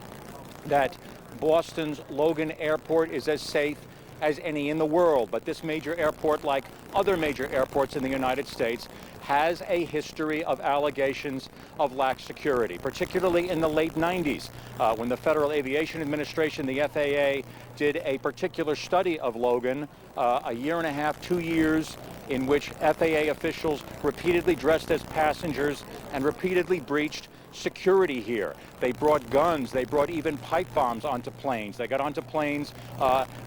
that Boston's Logan Airport is as safe as any in the world. But this major airport, like other major airports in the United States, has a history of allegations of lax security, particularly in the late 90s, when the Federal Aviation Administration, the FAA, did a particular study of Logan, a year and a half, 2 years, in which FAA officials repeatedly dressed as passengers and repeatedly breached security here. They brought guns, they brought even pipe bombs onto planes. They got onto planes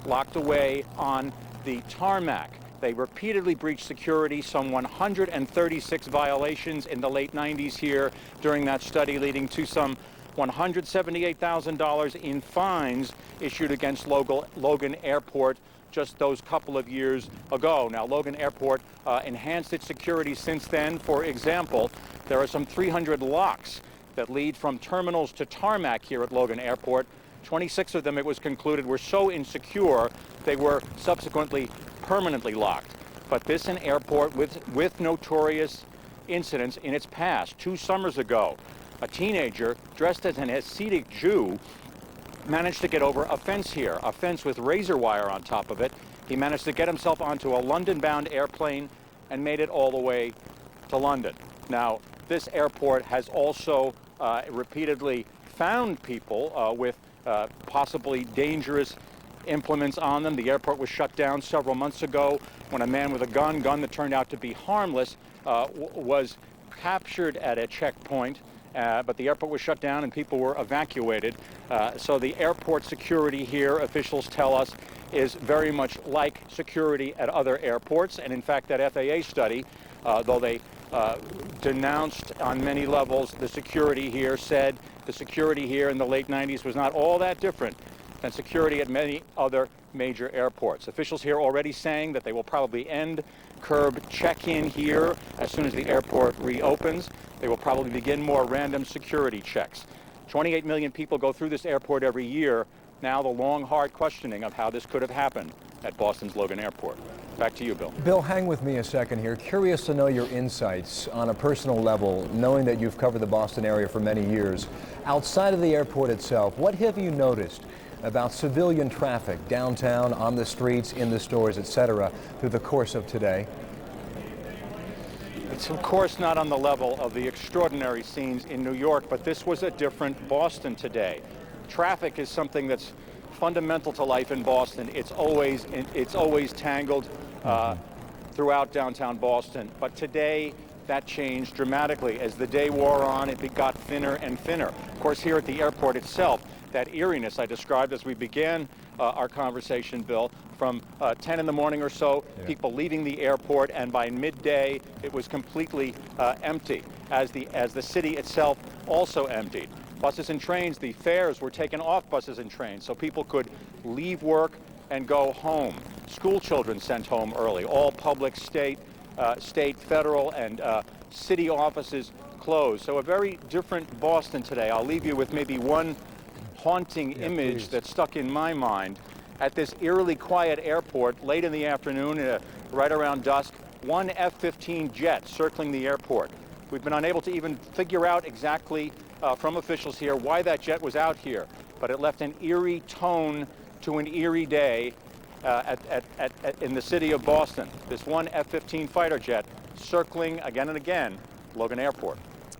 locked away on the tarmac. They repeatedly breached security, some 136 violations in the late 90s here during that study, leading to some $178,000 in fines issued against Logan Airport just those couple of years ago. Now, Logan Airport enhanced its security since then. For example, there are some 300 locks that lead from terminals to tarmac here at Logan Airport 26 of them, it was concluded, were so insecure they were subsequently permanently locked. But this an airport with notorious incidents in its past. 2 summers ago, a teenager dressed as an Hasidic Jew managed to get over a fence here, a fence with razor wire on top of it. He managed to get himself onto a London-bound airplane and made it all the way to London. Now, this airport has also repeatedly found people with possibly dangerous implements on them. The airport was shut down several months ago when a man with a gun that turned out to be harmless, was captured at a checkpoint, but the airport was shut down and people were evacuated. So the airport security here, officials tell us, is very much like security at other airports. And in fact, that FAA study, though they denounced on many levels the security here, said the security here in the late 90s was not all that different than security at many other major airports. Officials here already saying that they will probably end curb check-in here as soon as the airport reopens. They will probably begin more random security checks. 28 million people go through this airport every year. Now the long, hard questioning of how this could have happened at Boston's Logan Airport. Back to you, Bill. Bill, hang with me a second here. Curious to know your insights on a personal level, knowing that you've covered the Boston area for many years. Outside of the airport itself, what have you noticed about civilian traffic downtown, on the streets, in the stores, etc., through the course of today? It's of course not on the level of the extraordinary scenes in New York, but this was a different Boston today. Traffic is something that's fundamental to life in Boston. It's always tangled throughout downtown Boston, but today that changed dramatically. As the day wore on, it got thinner and thinner. Of course, here at the airport itself, that eeriness I described as we began our conversation, Bill, from 10 in the morning or so, people leaving the airport, and by midday it was completely empty, as the city itself also emptied. Buses and trains, the fares were taken off buses and trains so people could leave work and go home. School children sent home early. All public, state, federal, and city offices closed. So a very different Boston today. I'll leave you with maybe one haunting image that stuck in my mind. At this eerily quiet airport, late in the afternoon, right around dusk, one F-15 jet circling the airport. We've been unable to even figure out exactly from officials here why that jet was out here, but it left an eerie tone to an eerie day in the city of Boston. This one F-15 fighter jet circling again and again Logan Airport.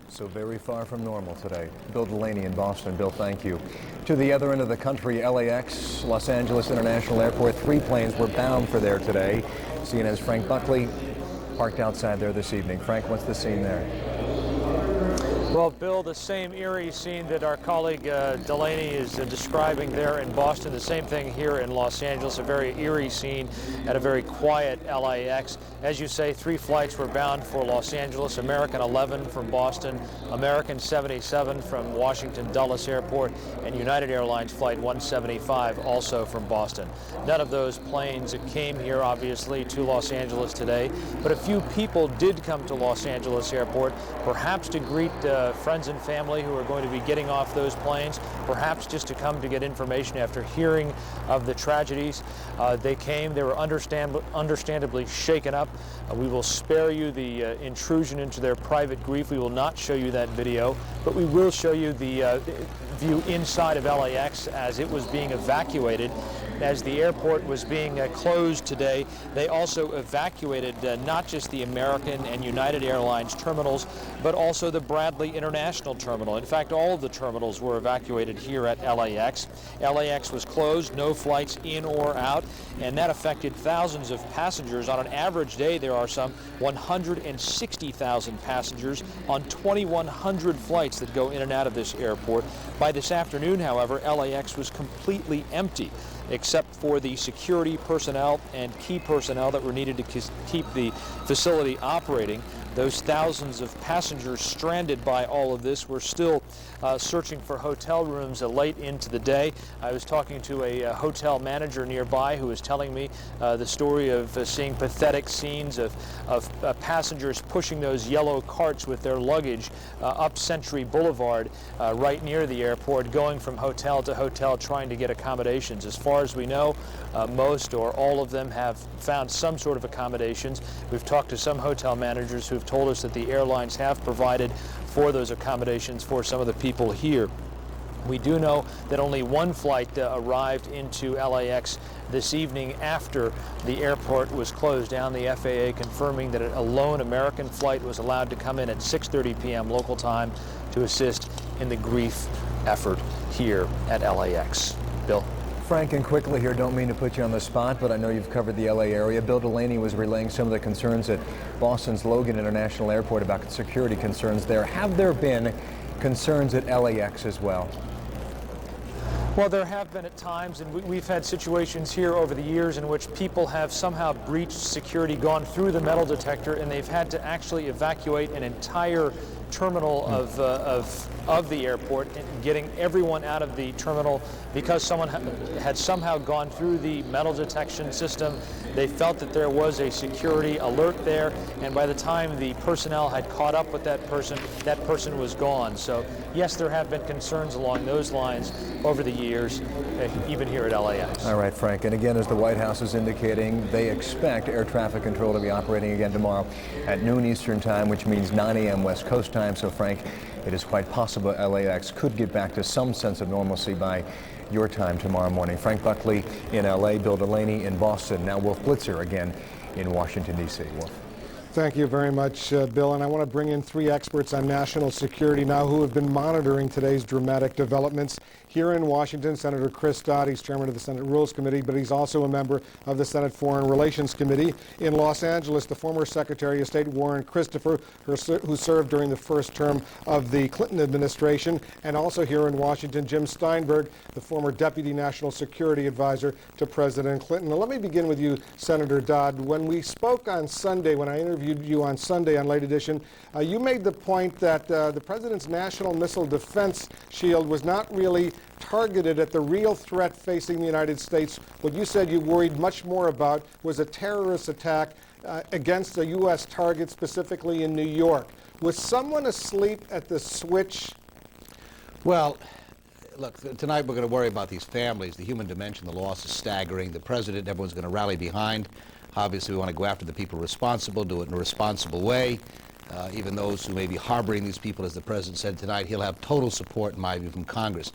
So very far from normal today. Bill Delaney in Boston. Bill, thank you. To the other end of the country, LAX, Los Angeles International Airport, 3 planes were bound for there today. CNN's Frank Buckley parked outside there this evening. Frank, what's the scene there? Well, Bill, the same eerie scene that our colleague Delaney is describing there in Boston, the same thing here in Los Angeles, a very eerie scene at a very quiet LAX. As you say, 3 flights were bound for Los Angeles, American 11 from Boston, American 77 from Washington Dulles Airport, and United Airlines Flight 175 also from Boston. None of those planes came here, obviously, to Los Angeles today, but a few people did come to Los Angeles Airport, perhaps to greet friends and family who are going to be getting off those planes, perhaps just to come to get information after hearing of the tragedies. They came, they were understandably shaken up. We will spare you the intrusion into their private grief. We will not show you that video, but we will show you the view inside of LAX as it was being evacuated. As the airport was being closed today, they also evacuated not just the American and United Airlines terminals, but also the Bradley International Terminal. In fact, all of the terminals were evacuated here at LAX. LAX was closed, no flights in or out, and that affected thousands of passengers. On an average day, there are some 160,000 passengers on 2,100 flights that go in and out of this airport. By this afternoon, however, LAX was completely empty, except for the security personnel and key personnel that were needed to keep the facility operating. those thousands of passengers stranded by all of this were still searching for hotel rooms late into the day. I was talking to a hotel manager nearby who was telling me the story of seeing pathetic scenes of passengers pushing those yellow carts with their luggage up Century Boulevard right near the airport, going from hotel to hotel trying to get accommodations. As far as we know, most or all of them have found some sort of accommodations. We've talked to some hotel managers who've told us that the airlines have provided for those accommodations for some of the people here. We do know that only one flight arrived into LAX this evening after the airport was closed down. The FAA confirming that a lone American flight was allowed to come in at 6:30 p.m. local time to assist in the grief effort here at LAX. Bill? Frank, and quickly here, don't mean to put you on the spot, but I know you've covered the LA area. Bill Delaney was relaying some of the concerns at Boston's Logan International Airport about security concerns there. Have there been concerns at LAX as well? Well, there have been at times, and we've had situations here over the years in which people have somehow breached security, gone through the metal detector, and they've had to actually evacuate an entire terminal of the airport and getting everyone out of the terminal because someone had somehow gone through the metal detection system. They felt that there was a security alert there, and by the time the personnel had caught up with that person was gone. So yes, there have been concerns along those lines over the years, even here at LAX. All right, Frank, and again, as the White House is indicating, they expect air traffic control to be operating again tomorrow at noon Eastern time, which means 9 a.m. West Coast time. So Frank, it is quite possible LAX could get back to some sense of normalcy by your time tomorrow morning. Frank Buckley in LA, Bill Delaney in Boston. Now Wolf Blitzer again in Washington, D.C. Wolf. Thank you very much, Bill. And I want to bring in three experts on national security now who have been monitoring today's dramatic developments. Here in Washington, Senator Chris Dodd, he's chairman of the Senate Rules Committee, but he's also a member of the Senate Foreign Relations Committee. In Los Angeles, the former Secretary of State Warren Christopher, who served during the first term of the Clinton administration. And also here in Washington, Jim Steinberg, the former Deputy National Security Advisor to President Clinton. Now, let me begin with you, Senator Dodd. When we spoke on Sunday, when I interviewed you on Sunday on Late Edition, you made the point that the President's National Missile Defense Shield was not really targeted at the real threat facing the United States. What you said you worried much more about was a terrorist attack against a U.S. target, specifically in New York. Was someone asleep at the switch? Well, look, tonight we're going to worry about these families. The human dimension, the loss is staggering. The president, everyone's going to rally behind. Obviously, we want to go after the people responsible, do it in a responsible way. Even those who may be harboring these people, as the president said tonight, he'll have total support, in my view, from Congress.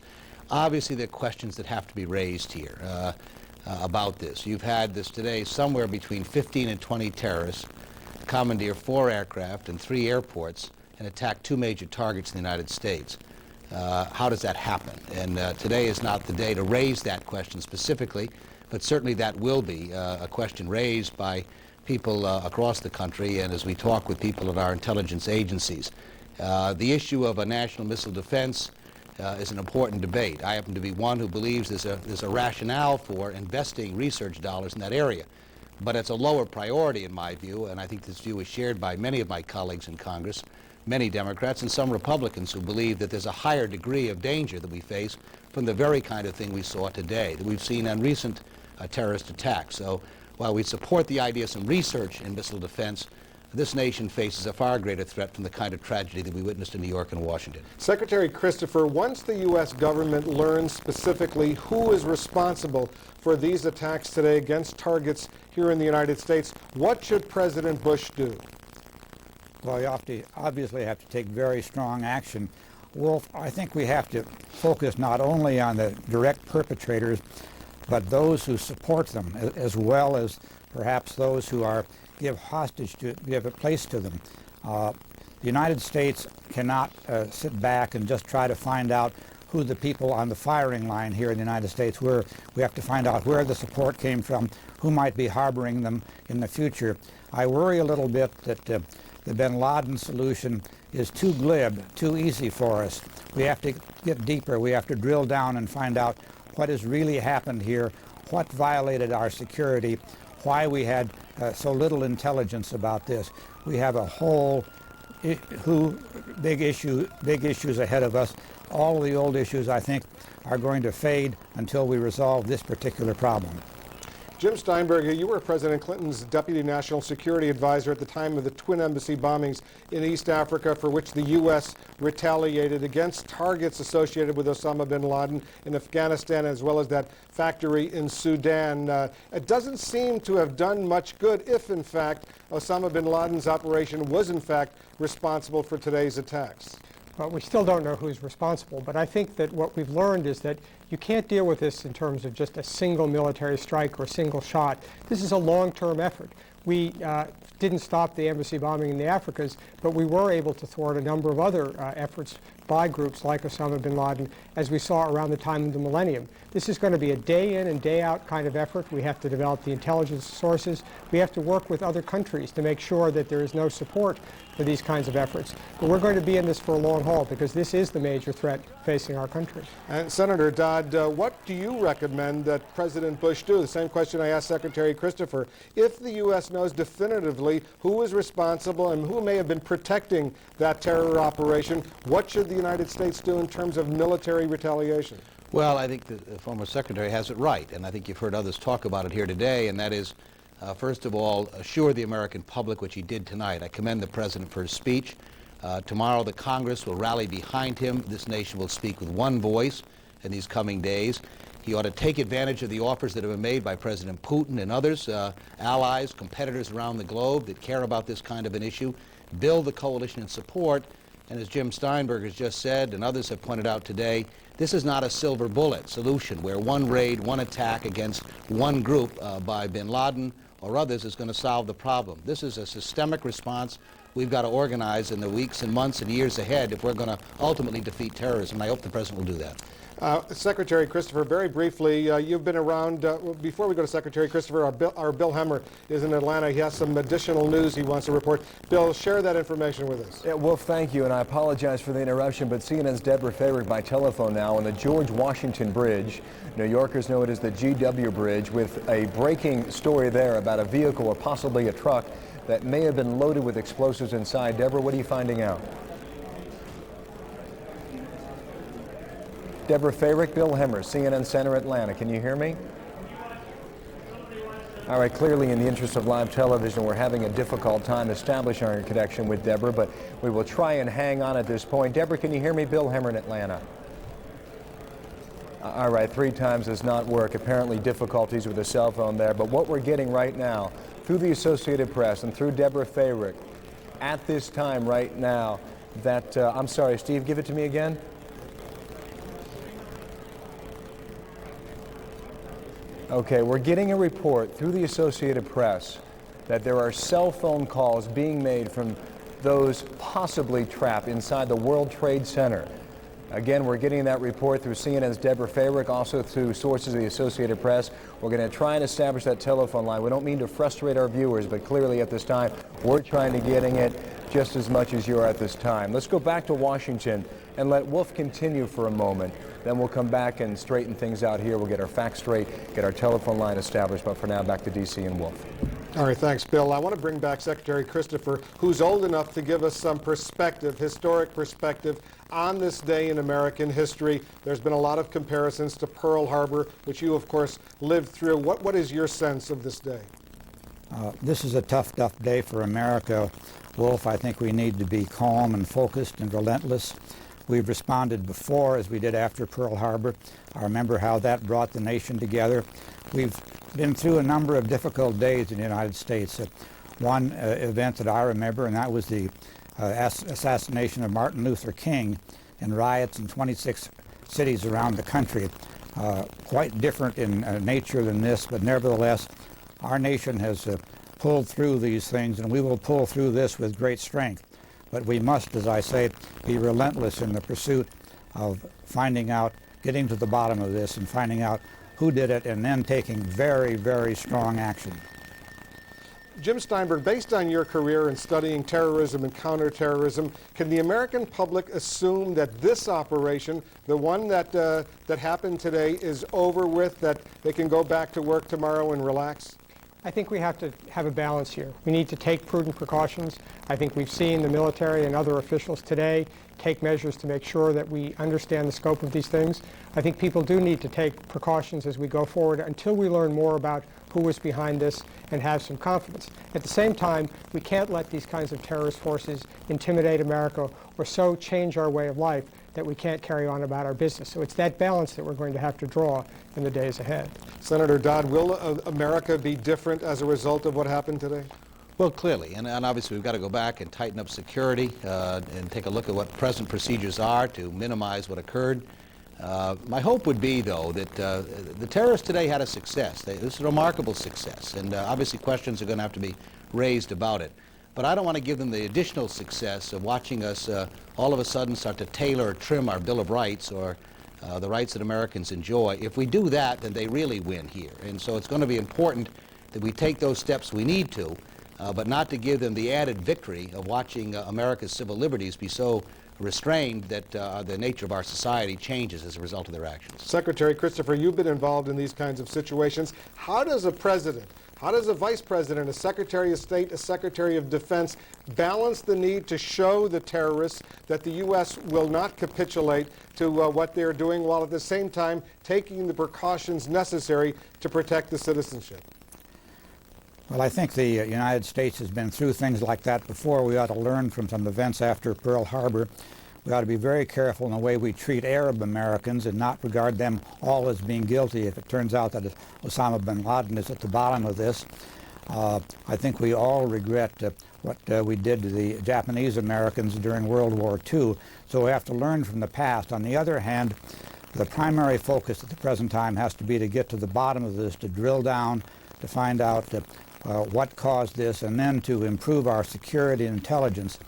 Obviously, there are questions that have to be raised here about this. You've had this today, somewhere between 15 and 20 terrorists commandeer 4 aircraft and 3 airports and attack 2 major targets in the United States. How does that happen? And today is not the day to raise that question specifically, but certainly that will be a question raised by people across the country and as we talk with people at our intelligence agencies. The issue of a national missile defense is an important debate. I happen to be one who believes there's a rationale for investing research dollars in that area. But it's a lower priority in my view, and I think this view is shared by many of my colleagues in Congress, many Democrats and some Republicans who believe that there's a higher degree of danger that we face from the very kind of thing we saw today, that we've seen on recent terrorist attacks. So while we support the idea of some research in missile defense, this nation faces a far greater threat from the kind of tragedy that we witnessed in New York and Washington. Secretary Christopher, once the U.S. government learns specifically who is responsible for these attacks today against targets here in the United States, what should President Bush do? Well, you obviously have to take very strong action. Wolf, I think we have to focus not only on the direct perpetrators, but those who support them, as well as perhaps those who give a place to them. The United States cannot sit back and just try to find out who the people on the firing line here in the United States were. We have to find out where the support came from, who might be harboring them in the future. I worry a little bit that the bin Laden solution is too glib, too easy for us. We have to get deeper. We have to drill down and find out what has really happened here, what violated our security, why we had so little intelligence about this. We have a whole big issues ahead of us. All of the old issues, I think, are going to fade until we resolve this particular problem. Jim Steinberg, you were President Clinton's Deputy National Security Advisor at the time of the Twin Embassy bombings in East Africa, for which the U.S. retaliated against targets associated with Osama bin Laden in Afghanistan, as well as that factory in Sudan. It doesn't seem to have done much good if, in fact, Osama bin Laden's operation was, in fact, responsible for today's attacks. Well, we still don't know who's responsible, but I think that what we've learned is that you can't deal with this in terms of just a single military strike or a single shot. This is a long-term effort. We didn't stop the embassy bombing in the Africas, but we were able to thwart a number of other efforts by groups like Osama bin Laden, as we saw around the time of the millennium. This is going to be a day in and day out kind of effort. We have to develop the intelligence sources. We have to work with other countries to make sure that there is no support for these kinds of efforts. But we're going to be in this for a long haul, because this is the major threat facing our country. And Senator Dodd, what do you recommend that President Bush do? The same question I asked Secretary Christopher. If the U.S. knows definitively who is responsible and who may have been protecting that terror operation, what should the United States do in terms of military retaliation? Well, I think the former secretary has it right, and I think you've heard others talk about it here today, and that is, first of all, assure the American public, which he did tonight. I commend the president for his speech. Tomorrow the Congress will rally behind him. This nation will speak with one voice in these coming days. He ought to take advantage of the offers that have been made by President Putin and others, allies, competitors around the globe that care about this kind of an issue, build the coalition in support. And as Jim Steinberg has just said, and others have pointed out today, this is not a silver bullet solution where one raid, one attack against one group by bin Laden or others is going to solve the problem. This is a systemic response we've got to organize in the weeks and months and years ahead if we're going to ultimately defeat terrorism. I hope the president will do that. Secretary Christopher, very briefly, you've been around. Before we go to Secretary Christopher, our Bill Hemmer is in Atlanta. He has some additional news he wants to report. Bill, share that information with us. Yeah, Wolf, thank you, and I apologize for the interruption, but CNN's Deborah Favorick by telephone now on the George Washington Bridge. New Yorkers know it as the GW Bridge, with a breaking story there about a vehicle or possibly a truck that may have been loaded with explosives inside. Deborah, what are you finding out? Deborah Favorick, Bill Hemmer, CNN Center, Atlanta. Can you hear me? All right, clearly in the interest of live television, we're having a difficult time establishing our connection with Deborah, but we will try and hang on at this point. Deborah, can you hear me? Bill Hemmer in Atlanta. All right, 3 times does not work. Apparently difficulties with the cell phone there, but what we're getting right now through the Associated Press and through Deborah Favorick at this time right now that, I'm sorry, Steve, give it to me again. Okay, we're getting a report through the Associated Press that there are cell phone calls being made from those possibly trapped inside the World Trade Center. Again, we're getting that report through CNN's Deborah Favorick, also through sources of the Associated Press. We're going to try and establish that telephone line. We don't mean to frustrate our viewers, but clearly at this time, we're trying to getting it just as much as you are at this time. Let's go back to Washington and let Wolf continue for a moment. Then we'll come back and straighten things out here. We'll get our facts straight, get our telephone line established. But for now, back to D.C. and Wolf. All right, thanks, Bill. I want to bring back Secretary Christopher, who's old enough to give us some perspective, historic perspective, on this day in American history. There's been a lot of comparisons to Pearl Harbor, which you, of course, lived through. What is your sense of this day? This is a tough day for America, Wolf. I think we need to be calm and focused and relentless. We've responded before, as we did after Pearl Harbor. I remember how that brought the nation together. We've been through a number of difficult days in the United States. One event that I remember, and that was the assassination of Martin Luther King and riots in 26 cities around the country. Quite different in nature than this, but nevertheless, our nation has pulled through these things, and we will pull through this with great strength. But we must, as I say, be relentless in the pursuit of finding out, getting to the bottom of this and finding out who did it, and then taking very, very strong action. Jim Steinberg, based on your career in studying terrorism and counterterrorism, can the American public assume that this operation, the one that happened today, is over with, that they can go back to work tomorrow and relax? I think we have to have a balance here. We need to take prudent precautions. I think we've seen the military and other officials today take measures to make sure that we understand the scope of these things. I think people do need to take precautions as we go forward until we learn more about who was behind this and have some confidence. At the same time, we can't let these kinds of terrorist forces intimidate America or so change our way of life that we can't carry on about our business. So it's that balance that we're going to have to draw in the days ahead. Senator Dodd, will America be different as a result of what happened today? Well, clearly, and obviously we've got to go back and tighten up security and take a look at what present procedures are to minimize what occurred. My hope would be, though, that the terrorists today had a success. This is a remarkable success, and obviously questions are going to have to be raised about it. But I don't want to give them the additional success of watching us all of a sudden start to tailor or trim our Bill of Rights or the rights that Americans enjoy. If we do that, then they really win here. And so it's going to be important that we take those steps we need to, but not to give them the added victory of watching America's civil liberties be so restrained that the nature of our society changes as a result of their actions. Secretary Christopher, you've been involved in these kinds of situations. How does a president, how does a vice president, a secretary of state, a secretary of defense balance the need to show the terrorists that the U.S. will not capitulate to what they're doing, while at the same time taking the precautions necessary to protect the citizenship? Well, I think the United States has been through things like that before. We ought to learn from some events after Pearl Harbor. We ought to be very careful in the way we treat Arab Americans and not regard them all as being guilty if it turns out that Osama bin Laden is at the bottom of this. I think we all regret what we did to the Japanese Americans during World War II, so we have to learn from the past. On the other hand, the primary focus at the present time has to be to get to the bottom of this, to drill down, to find out what caused this, and then to improve our security and intelligence.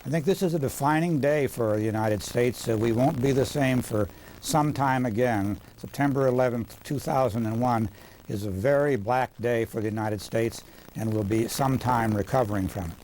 I think this is a defining day for the United States. We won't be the same for some time again. September 11th, 2001 is a very black day for the United States, and we'll be some time recovering from it.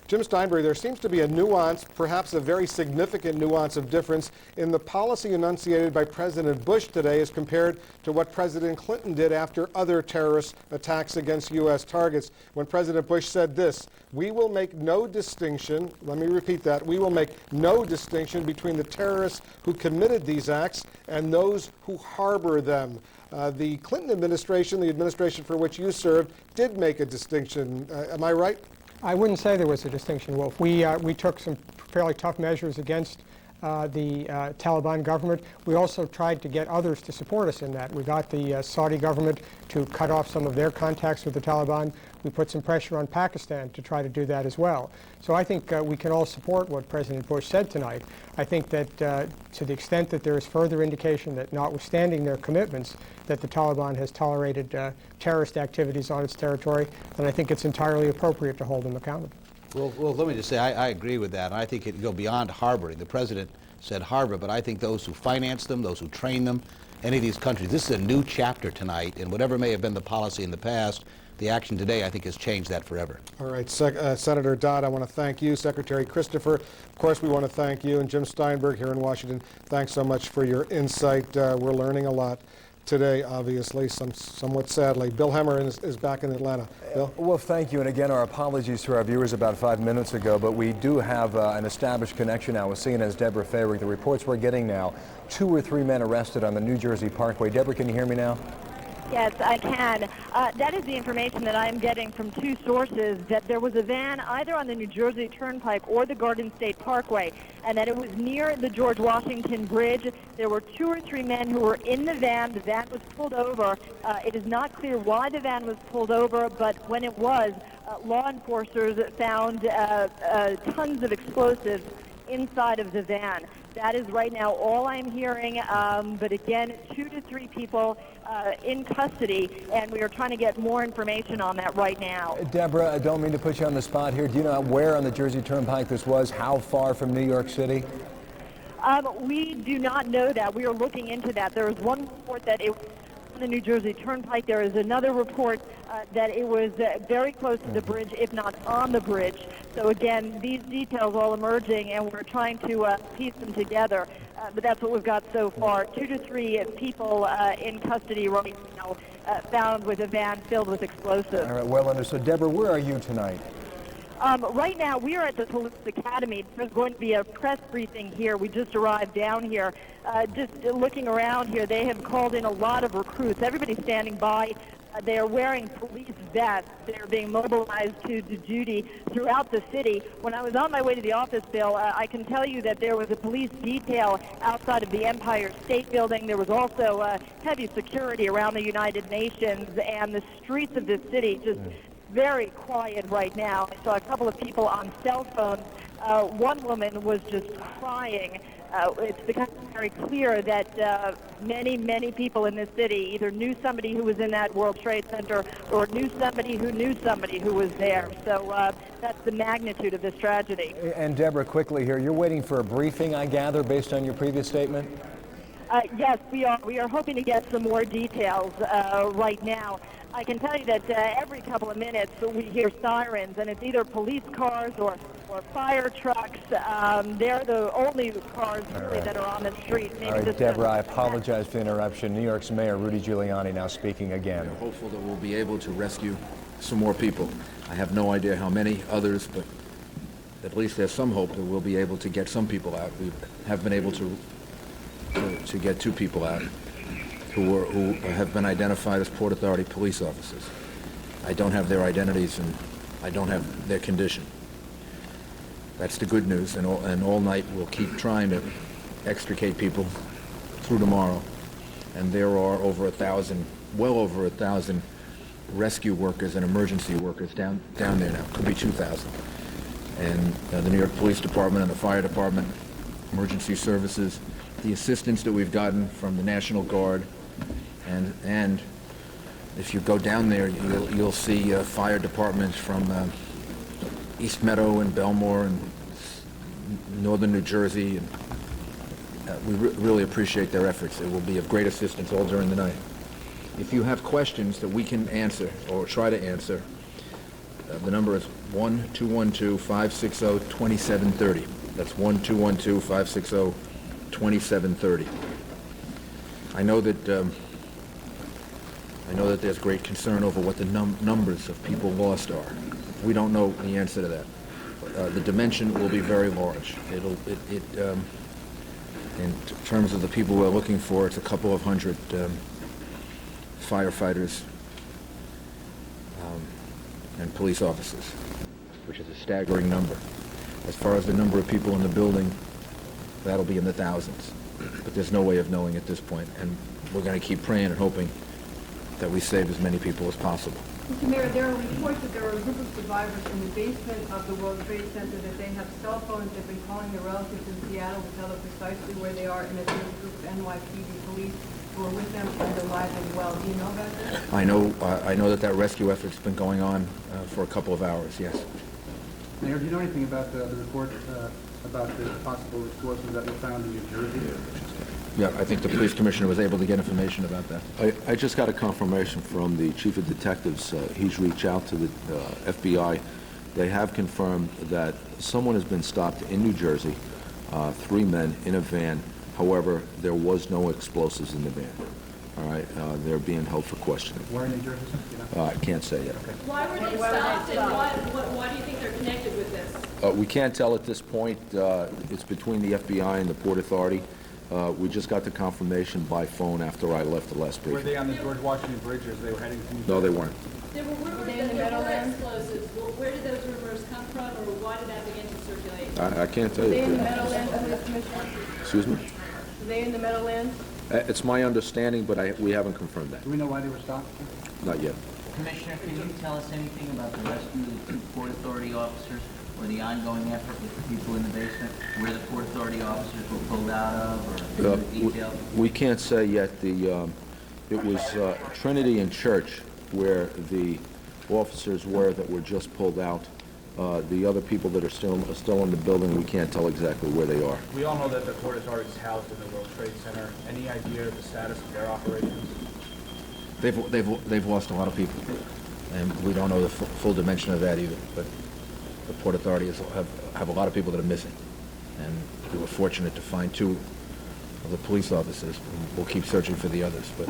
Jim Steinberg, there seems to be a nuance, perhaps a very significant nuance of difference in the policy enunciated by President Bush today as compared to what President Clinton did after other terrorist attacks against U.S. targets. When President Bush said this, "We will make no distinction," let me repeat that, "we will make no distinction between the terrorists who committed these acts and those who harbor them." The Clinton administration, the administration for which you served, did make a distinction. Am I right? I wouldn't say there was a distinction, Wolf. We took some fairly tough measures against the Taliban government. We also tried to get others to support us in that. We got the Saudi government to cut off some of their contacts with the Taliban. We put some pressure on Pakistan to try to do that as well. So I think we can all support what President Bush said tonight. I think that to the extent that there is further indication that, notwithstanding their commitments, that the Taliban has tolerated terrorist activities on its territory, then I think it's entirely appropriate to hold them accountable. Well, let me just say, I agree with that. And I think it can go beyond harboring. The president said harbor, but I think those who finance them, those who train them, any of these countries, this is a new chapter tonight, and whatever may have been the policy in the past, the action today, I think, has changed that forever. All right, Senator Dodd, I want to thank you. Secretary Christopher, of course, we want to thank you. And Jim Steinberg here in Washington, thanks so much for your insight. We're learning a lot today, obviously, somewhat sadly. Bill Hemmer is back in Atlanta. Bill? Well, thank you. And again, our apologies to our viewers about 5 minutes ago, but we do have an established connection now with CNN's Deborah Fayrick. The reports we're getting now, 2 or 3 men arrested on the New Jersey Parkway. Deborah, can you hear me now? Yes, I can. That is the information that I'm getting from two sources, that there was a van either on the New Jersey Turnpike or the Garden State Parkway, and that it was near the George Washington Bridge. There were 2 or 3 men who were in the van. The van was pulled over. It is not clear why the van was pulled over, but when it was, law enforcers found tons of explosives inside of the van. That is right now all I'm hearing, but again, 2 to 3 people in custody, and we are trying to get more information on that right now. Deborah, I don't mean to put you on the spot here. Do you know where on the Jersey Turnpike this was? How far from New York City? We do not know that. We are looking into that. There is one report that it was on the New Jersey Turnpike. There is another report that it was very close to the bridge, if not on the bridge. So again, these details all emerging, and we're trying to piece them together. But that's what we've got so far. 2 to 3 people in custody right now. found with a van filled with explosives. All right, well understood. Deborah, where are you tonight? Right now, we are at the Police Academy. There's going to be a press briefing here. We just arrived down here. Just looking around here, they have called in a lot of recruits. Everybody's standing by. They are wearing police vests. They're being mobilized to do duty throughout the city. When I was on my way to the office, Bill, I can tell you that there was a police detail outside of the Empire State Building. There was also heavy security around the United Nations, and the streets of this city just very quiet right now. I saw a couple of people on cell phones. One woman was just crying. It's become very clear that many people in this city either knew somebody who was in that World Trade Center or knew somebody who was there. So that's the magnitude of this tragedy. And Deborah, quickly here, you're waiting for a briefing, I gather, based on your previous statement? Yes, we are. We are hoping to get some more details right now. I can tell you that every couple of minutes we hear sirens, and it's either police cars or fire trucks. They're the only cars really that are on the street. All right, Deborah, I apologize for the interruption. New York's Mayor Rudy Giuliani now speaking again. We're hopeful that we'll be able to rescue some more people. I have no idea how many others, but at least there's some hope that we'll be able to get some people out. We have been able to get 2 people out who have been identified as Port Authority police officers. I don't have their identities and I don't have their condition. That's the good news, and all night we'll keep trying to extricate people through tomorrow. And there are over 1,000, well over 1,000 rescue workers and emergency workers down there now. Could be 2,000. And the New York Police Department and the Fire Department, emergency services, the assistance that we've gotten from the National Guard, and if you go down there, you'll see fire departments from East Meadow and Belmore and northern New Jersey, and we really appreciate their efforts. It will be of great assistance all during the night. If you have questions that we can answer or try to answer, the number is 1-212-560-2730. That's 1-212-560-2730. I know that there's great concern over what the numbers of people lost are. We don't know the answer to that. The dimension will be very large. In terms of the people we're looking for, it's a couple of hundred firefighters and police officers, which is a staggering number. As far as the number of people in the building, that'll be in the thousands. But there's no way of knowing at this point, and we're going to keep praying and hoping that we save as many people as possible. Mr. Mayor, there are reports that there are a group of survivors in the basement of the World Trade Center, that they have cell phones. They've been calling their relatives in Seattle to tell them precisely where they are, and that there's a group of NYPD police who are with them and they're alive and well. Do you know about this? I know that rescue effort's been going on for a couple of hours, yes. Mayor, do you know anything about the report about the possible explosives that were found in New Jersey? Yeah, I think the police commissioner was able to get information about that. I just got a confirmation from the chief of detectives. He's reached out to the FBI. They have confirmed that someone has been stopped in New Jersey, 3 men in a van. However, there was no explosives in the van. All right, they're being held for questioning. Where in New Jersey? I can't say yet. Okay. Why were they stopped, and why do you think they're connected with this? We can't tell at this point. It's between the FBI and the Port Authority. We just got the confirmation by phone after I left the last briefing. Were they on the George Washington Bridge as they were heading to New Jersey? No, they weren't. There were rumors that there were explosives. Well, where did those rumors come from, or why did that begin to circulate? I can't tell Are you. they in the Meadowlands, Police Commissioner? Excuse me? Are they in the Meadowlands? It's my understanding, but we haven't confirmed that. Do we know why they were stopped? Not yet. Commissioner, can you tell us anything about the rescue of the 2 Port Authority officers, or the ongoing effort with the people in the basement, where the Port Authority officers were pulled out of, or detail? We can't say yet. It was Trinity and Church where the officers were that were just pulled out. The other people that are still in the building, we can't tell exactly where they are. We all know that the Port Authority is housed in the World Trade Center. Any idea of the status of their operations? They've lost a lot of people, and we don't know the full dimension of that either. But the Port Authority have a lot of people that are missing, and we were fortunate to find 2 of the police officers. We'll keep searching for the others, but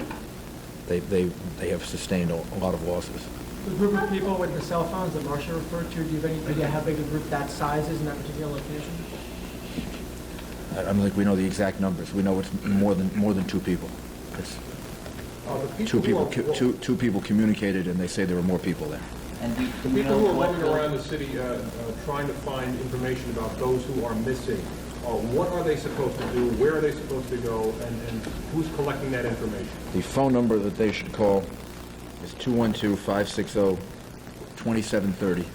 they have sustained a lot of losses. The group of people with the cell phones that Marcia referred to, do you have any idea how big a group that size is in that particular location? I don't think we know the exact numbers. We know it's more than 2 people. It's two people communicated, and they say there were more people there. And the people who are roaming around the city trying to find information about those who are missing, what are they supposed to do? Where are they supposed to go? And who's collecting that information? The phone number that they should call is 212-560-2730.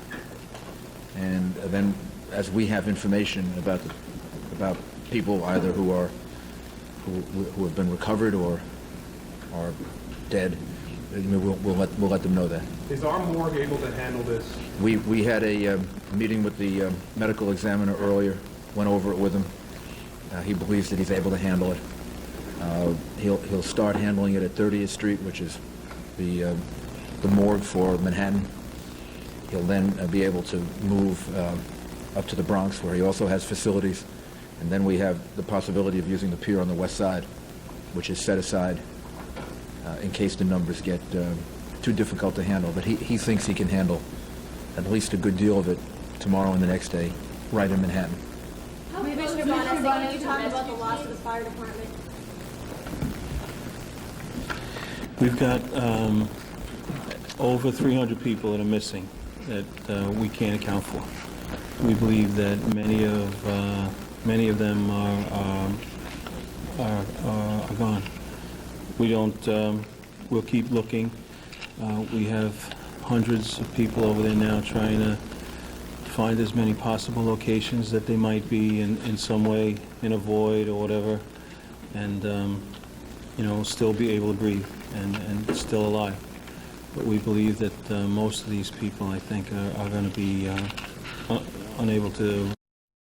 And then, as we have information about people either who have been recovered or are dead, we'll let them know that. Is our morgue able to handle this? We had a meeting with the medical examiner earlier, went over it with him. He believes that he's able to handle it. He'll start handling it at 30th Street, which is the morgue for Manhattan. He'll then be able to move up to the Bronx, where he also has facilities. And then we have the possibility of using the pier on the west side, which is set aside in case the numbers get too difficult to handle. But he thinks he can handle at least a good deal of it tomorrow and the next day, right in Manhattan. Commissioner Bonas, can you talk about the loss of the fire department? We've got over 300 people that are missing that we can't account for. We believe that many of them are gone. We don't. We'll keep looking. We have hundreds of people over there now trying to find as many possible locations that they might be in some way in a void or whatever, and still be able to breathe and still alive. But we believe that most of these people, I think, are going to be unable to